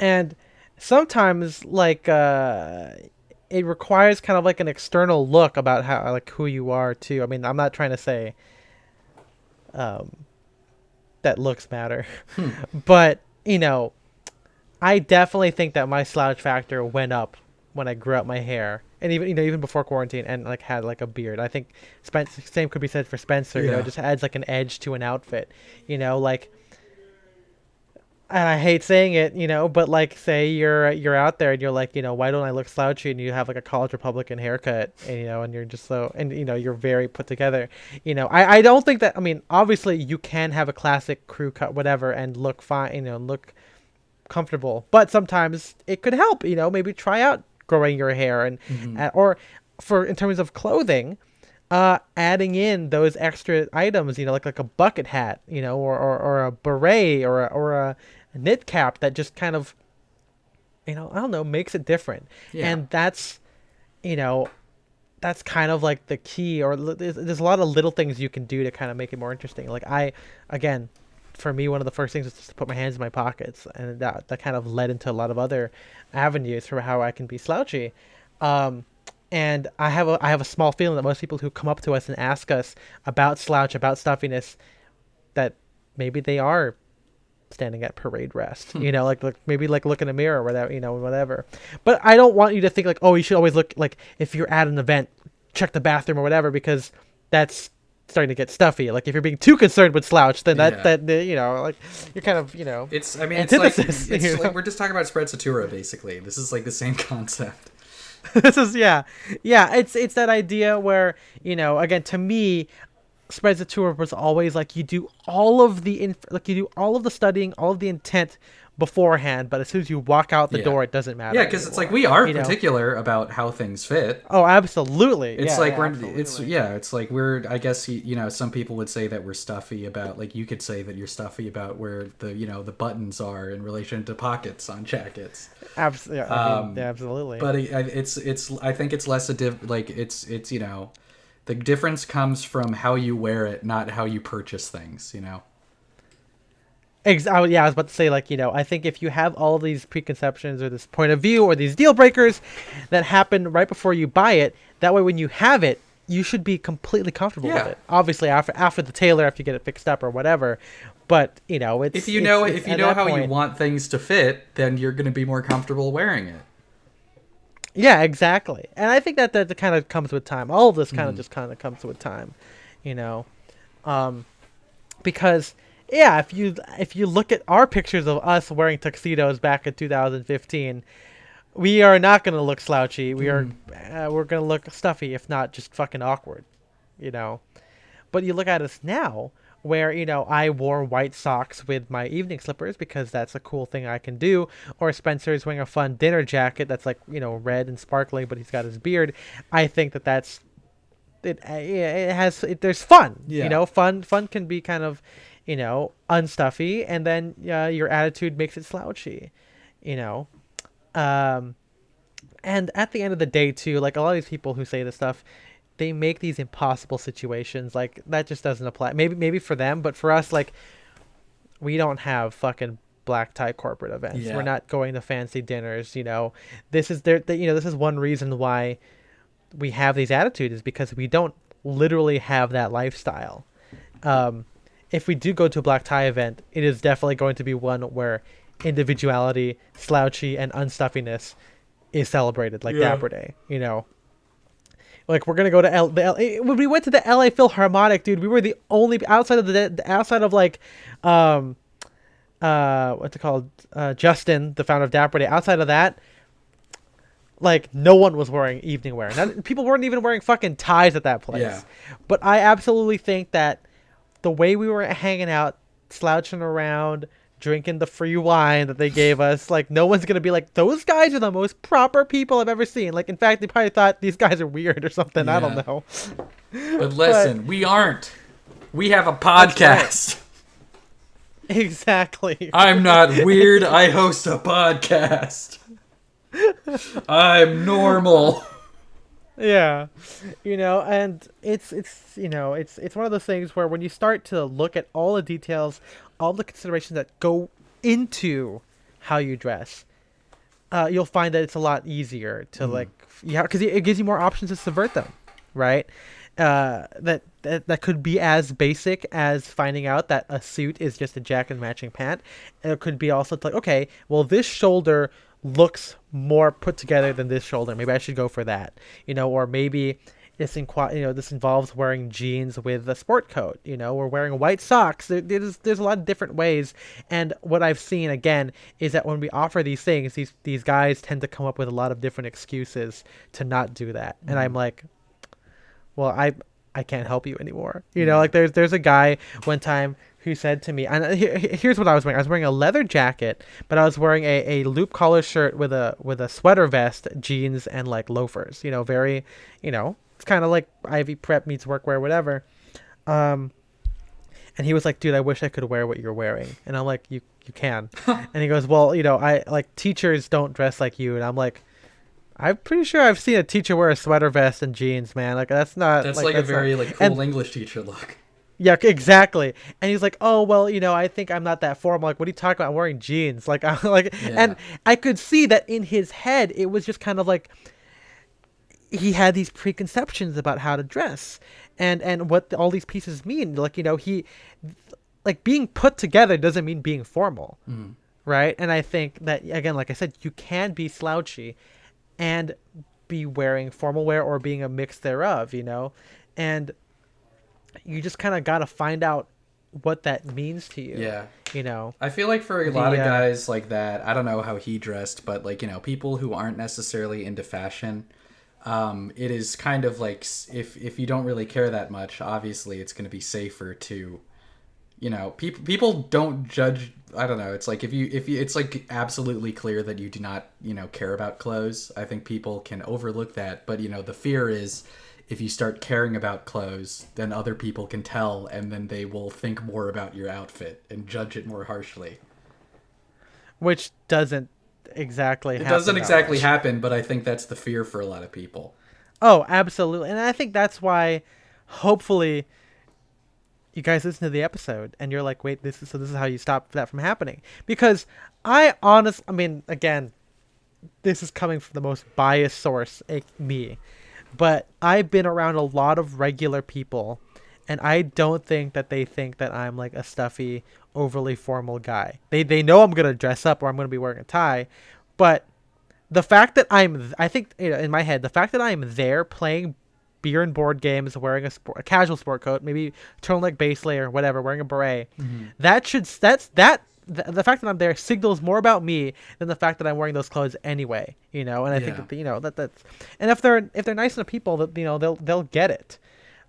And sometimes like it requires kind of like an external look about how like who you are too. I mean, I'm not trying to say um that looks matter, Hmm. but I definitely think that my slouch factor went up when I grew out my hair, and even before quarantine, and like had like a beard. I think same could be said for Spencer. It Yeah. just adds like an edge to an outfit. Like, and I hate saying it, but like say you're out there and you're like, why don't I look slouchy? And you have like a college Republican haircut, and you're just so, and you're very put together. I don't think that. I mean, obviously you can have a classic crew cut, whatever, and look fine, and look comfortable, but sometimes it could help, maybe try out growing your hair and Hmm. or for in terms of clothing, adding in those extra items, like a bucket hat, or a beret or a knit cap that just kind of, I don't know, makes it different. Yeah. And you know that's kind of like the key, or there's a lot of little things you can do to kind of make it more interesting. Like again, for me, one of the first things was just to put my hands in my pockets, and that kind of led into a lot of other avenues for how I can be slouchy. Um, And I have a small feeling that most people who come up to us and ask us about Slouch, about stuffiness, that maybe they are standing at parade rest, like maybe like look in a mirror or whatever, whatever. But I don't want you to think like, oh, you should always look like, if you're at an event, check the bathroom or whatever, because that's starting to get stuffy. Like if you're being too concerned with Slouch, then that like you're kind of it's antithesis. It's like we're just talking about sprezzatura basically. This is like the same concept. This is it's that idea where again, to me, sprezzatura was always like you do all of the studying, all of the intent beforehand, but as soon as you walk out the door, it doesn't matter. Yeah, because it's like we are particular about how things fit. Oh, absolutely. It's it's like we're. I guess some people would say that we're stuffy about, like you could say that you're stuffy about where the the buttons are in relation to pockets on jackets. Absolutely. Absolutely. But it's I think it's less the difference comes from how you wear it, not how you purchase things. I was about to say, I think if you have all these preconceptions or this point of view or these deal breakers that happen right before you buy it, that way when you have it, you should be completely comfortable with it. Obviously, after the tailor, after you get it fixed up or whatever. But it's if you know how you want things to fit, then you're going to be more comfortable wearing it. Yeah, exactly. And I think that kind of comes with time. All of this kind of just kind of comes with time, because. Yeah, if you look at our pictures of us wearing tuxedos back in 2015, we are not going to look slouchy. We're going to look stuffy, if not just fucking awkward, But you look at us now, where I wore white socks with my evening slippers because that's a cool thing I can do, or Spencer's wearing a fun dinner jacket that's like red and sparkling, but he's got his beard. I think that's it. There's fun. Fun can be kind of unstuffy, and then your attitude makes it slouchy, and at the end of the day too, like a lot of these people who say this stuff, they make these impossible situations like that just doesn't apply. Maybe for them, but for us, like, we don't have fucking black tie corporate events. We're not going to fancy dinners. This is this is one reason why we have these attitudes, is because we don't literally have that lifestyle. If we do go to a black tie event, it is definitely going to be one where individuality, slouchy, and unstuffiness is celebrated, like Dapper Day. Like we're gonna go to when we went to the LA Philharmonic, dude. We were the only outside of like, what's it called? Justin, the founder of Dapper Day. Outside of that, like no one was wearing evening wear. People weren't even wearing fucking ties at that place. Yeah. But I absolutely think that the way we were hanging out, slouching around, drinking the free wine that they gave us, like no one's gonna be like, those guys are the most proper people I've ever seen. Like, in fact, they probably thought these guys are weird or something. I don't know. But listen, we aren't. We have a podcast. Right. Exactly. I'm not weird. I host a podcast. I'm normal. Yeah, and it's one of those things where when you start to look at all the details, all the considerations that go into how you dress, you'll find that it's a lot easier to because it gives you more options to subvert them, right? That could be as basic as finding out that a suit is just a jacket and matching pant. It could be also like, okay, well, this shoulder looks more put together than this shoulder. Maybe I should go for that, or maybe this involves wearing jeans with a sport coat, or wearing white socks. There's a lot of different ways. And what I've seen again is that when we offer these things, these guys tend to come up with a lot of different excuses to not do that. And I'm like, well, I can't help you anymore. Like there's a guy one time who said to me, and here's what I was wearing. I was wearing a leather jacket, but I was wearing a loop collar shirt with a sweater vest, jeans, and like loafers. Very, it's kind of like Ivy Prep meets workwear, whatever. And he was like, dude, I wish I could wear what you're wearing. And I'm like, you can. And he goes, well, I like teachers don't dress like you. And I'm like, I'm pretty sure I've seen a teacher wear a sweater vest and jeans, man. Like that's like a very cool English teacher look. Yeah, exactly. And he's like, oh, well, I think I'm not that formal. Like, what are you talking about? I'm wearing jeans. Like, I'm like, and I could see that in his head, it was just kind of like, he had these preconceptions about how to dress and what all these pieces mean. Like, he, like, being put together doesn't mean being formal. Right. And I think that, again, like I said, you can be slouchy and be wearing formal wear or being a mix thereof, and you just kind of got to find out what that means to you. Yeah. I feel like for a lot of guys like that, I don't know how he dressed, but like, people who aren't necessarily into fashion, it is kind of like, if you don't really care that much, obviously it's going to be safer to, people don't judge. I don't know. It's like if you it's like absolutely clear that you do not, care about clothes. I think people can overlook that. But, the fear is if you start caring about clothes, then other people can tell, and then they will think more about your outfit and judge it more harshly. Which doesn't exactly happen. It doesn't exactly happen, but I think that's the fear for a lot of people. Oh, absolutely. And I think that's why, hopefully, you guys listen to the episode and you're like, wait, this is how you stop that from happening. Because I mean, again, this is coming from the most biased source, me. But I've been around a lot of regular people, and I don't think that they think that I'm like a stuffy, overly formal guy. They know I'm going to dress up or I'm going to be wearing a tie, but the fact that I think, in my head, the fact that I'm there playing beer and board games, wearing a casual sport coat, maybe turtleneck base layer, whatever, wearing a beret, the fact that I'm there signals more about me than the fact that I'm wearing those clothes anyway, and I think that, that's, and if they're nice enough people, that, they'll get it.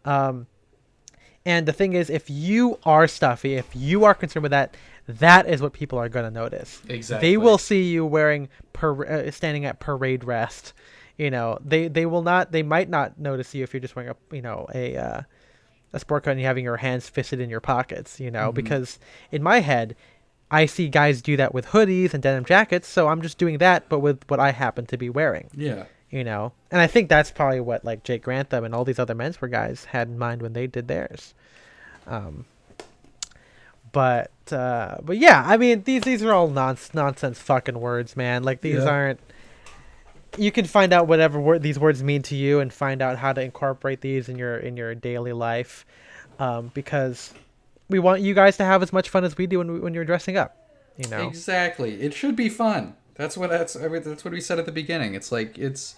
And the thing is, if you are stuffy, if you are concerned with that, that is what people are going to notice. Exactly. They will see you wearing standing at parade rest. They will not. They might not notice you if you're just wearing a sport coat and you're having your hands fisted in your pockets. Because in my head, I see guys do that with hoodies and denim jackets, so I'm just doing that, but with what I happen to be wearing. Yeah. And I think that's probably what, like, Jake Grantham and all these other menswear guys had in mind when they did theirs. But yeah, I mean, these are all nonsense fucking words, man. Like, these aren't. You can find out whatever these words mean to you and find out how to incorporate these in your daily life, because we want you guys to have as much fun as we do when you're dressing up. Exactly. It should be fun. That's what we said at the beginning. It's like it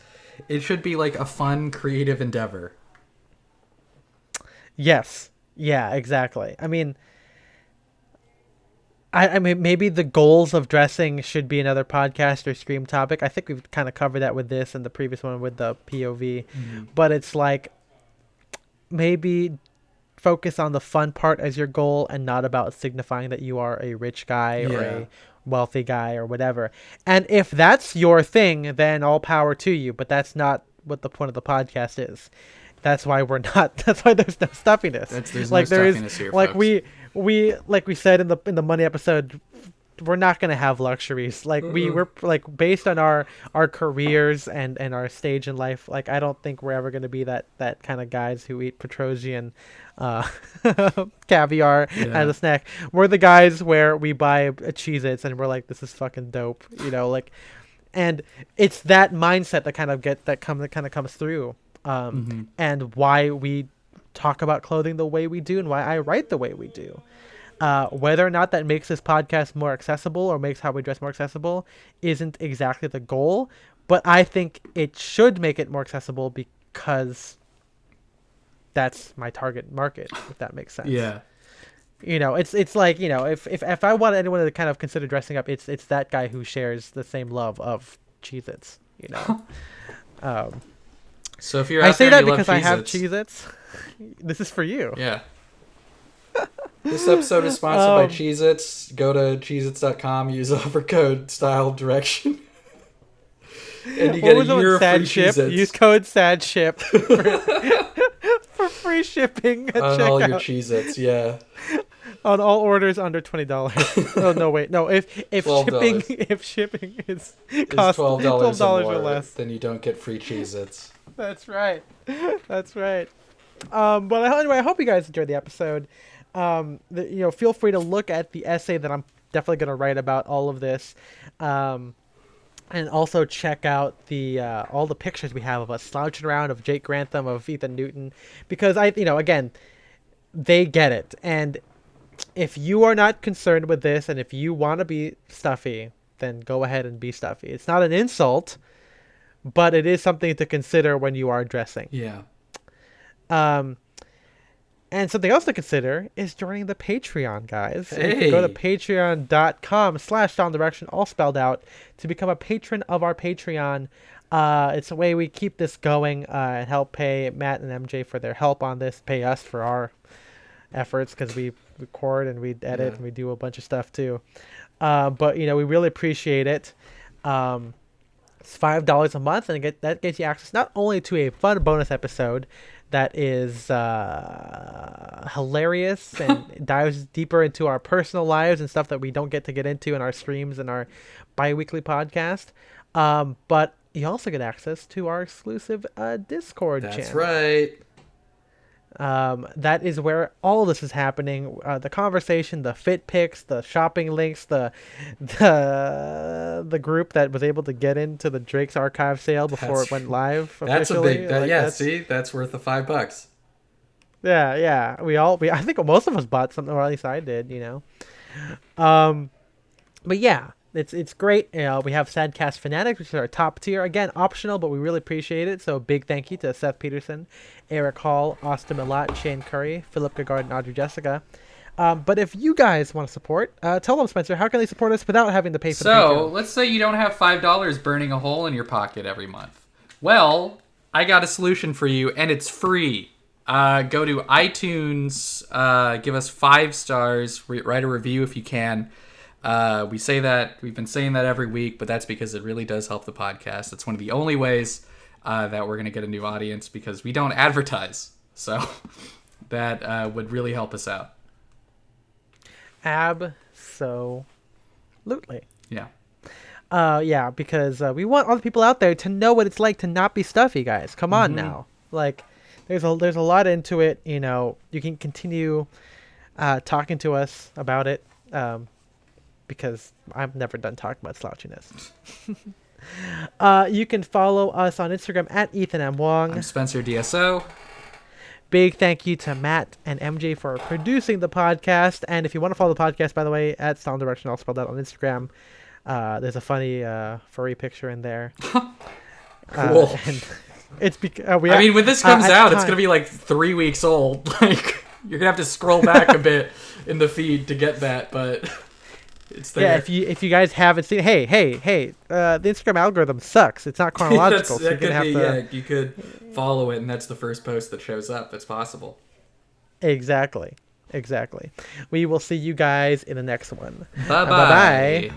should be like a fun, creative endeavor. Yes. Yeah. Exactly. I mean, I mean, maybe the goals of dressing should be another podcast or stream topic. I think we've kind of covered that with this and the previous one with the POV. But it's like, maybe focus on the fun part as your goal and not about signifying that you are a rich guy or a wealthy guy or whatever. And if that's your thing, then all power to you. But that's not what the point of the podcast is. That's why we're not. That's why there's no stuffiness. There's no stuffiness here, like folks. we like we said in the money episode, we're not gonna have luxuries. Like we're like, based on our careers and our stage in life. Like, I don't think we're ever gonna be that kind of guys who eat Petrosian caviar as a snack. We're the guys where we buy a Cheez-Its and we're like, this is fucking dope. Like, and it's that mindset that kind of comes through. And why we talk about clothing the way we do and why I write the way we do. Whether or not that makes this podcast more accessible or makes how we dress more accessible isn't exactly the goal, but I think it should make it more accessible because that's my target market, if that makes sense. Yeah. It's like, if I want anyone to kind of consider dressing up, it's that guy who shares the same love of Cheez-Its, So if you're I say that because I have Cheez-Its. This is for you. Yeah. This episode is sponsored by Cheez-Its. Go to Cheez-Its.com, use offer code style direction. And you get a year of free Cheez-Its. Use code SADSHIP for free shipping at on checkout. all your Cheez-Its, yeah. On all orders under $20. Oh no, wait, no. If shipping is $12 or less, then you don't get free Cheez-Its. That's right. But anyway, I hope you guys enjoyed the episode. Feel free to look at the essay that I'm definitely going to write about all of this. And also check out the all the pictures we have of us slouching around, of Jake Grantham, of Ethan Newton, because again, they get it. And if you are not concerned with this, and if you want to be Stuffy, then go ahead and be Stuffy. It's not an insult, but it is something to consider when you are dressing. Yeah. And something else to consider is joining the Patreon, guys. Hey. You can go to patreon.com/downdirection, all spelled out, to become a patron of our Patreon. It's a way we keep this going and help pay Matt and MJ for their help on this, pay us for our efforts, because we record and we edit and we do a bunch of stuff too. But we really appreciate it. It's $5 a month, and that gets you access not only to a fun bonus episode that is hilarious and dives deeper into our personal lives and stuff that we don't get into in our streams and our bi-weekly podcast, but you also get access to our exclusive Discord channel. That's right. That is where all of this is happening. The conversation, the fit pics, the shopping links, the group that was able to get into the Drake's Archive sale before it went live. That's a big. That's worth the $5. Yeah. I think most of us bought something, or at least I did. But yeah. It's great. We have Sadcast Fanatics, which is our top tier. Again, optional, but we really appreciate it. So big thank you to Seth Peterson, Eric Hall, Austin Milat, Shane Curry, Philip Gagard, and Audrey Jessica. But if you guys want to support, tell them, Spencer, how can they support us without having to pay for the Patreon? So let's say you don't have $5 burning a hole in your pocket every month. Well, I got a solution for you, and it's free. Go to iTunes, give us 5 stars, write a review if you can. We've been saying that every week, but that's because it really does help the podcast. It's one of the only ways that we're going to get a new audience, because we don't advertise. So that would really help us out. Absolutely. Yeah. Because we want all the people out there to know what it's like to not be Stuffy, guys. Come on now. Like, there's a lot into it. You can continue talking to us about it. Because I've never done talking about slouchiness. You can follow us on Instagram at Ethan M. Wong. I'm Spencer DSO. Big thank you to Matt and MJ for producing the podcast. And if you want to follow the podcast, by the way, at Sound Direction, I'll spell that on Instagram. There's a funny furry picture in there. Cool. And it's when this comes out, it's going to be like 3 weeks old. Like, you're going to have to scroll back a bit in the feed to get that, but... It's there. Yeah, if you guys haven't seen, hey, the Instagram algorithm sucks. It's not chronological. You could follow it, and that's the first post that shows up. It's possible. Exactly. We will see you guys in the next one. Bye-bye.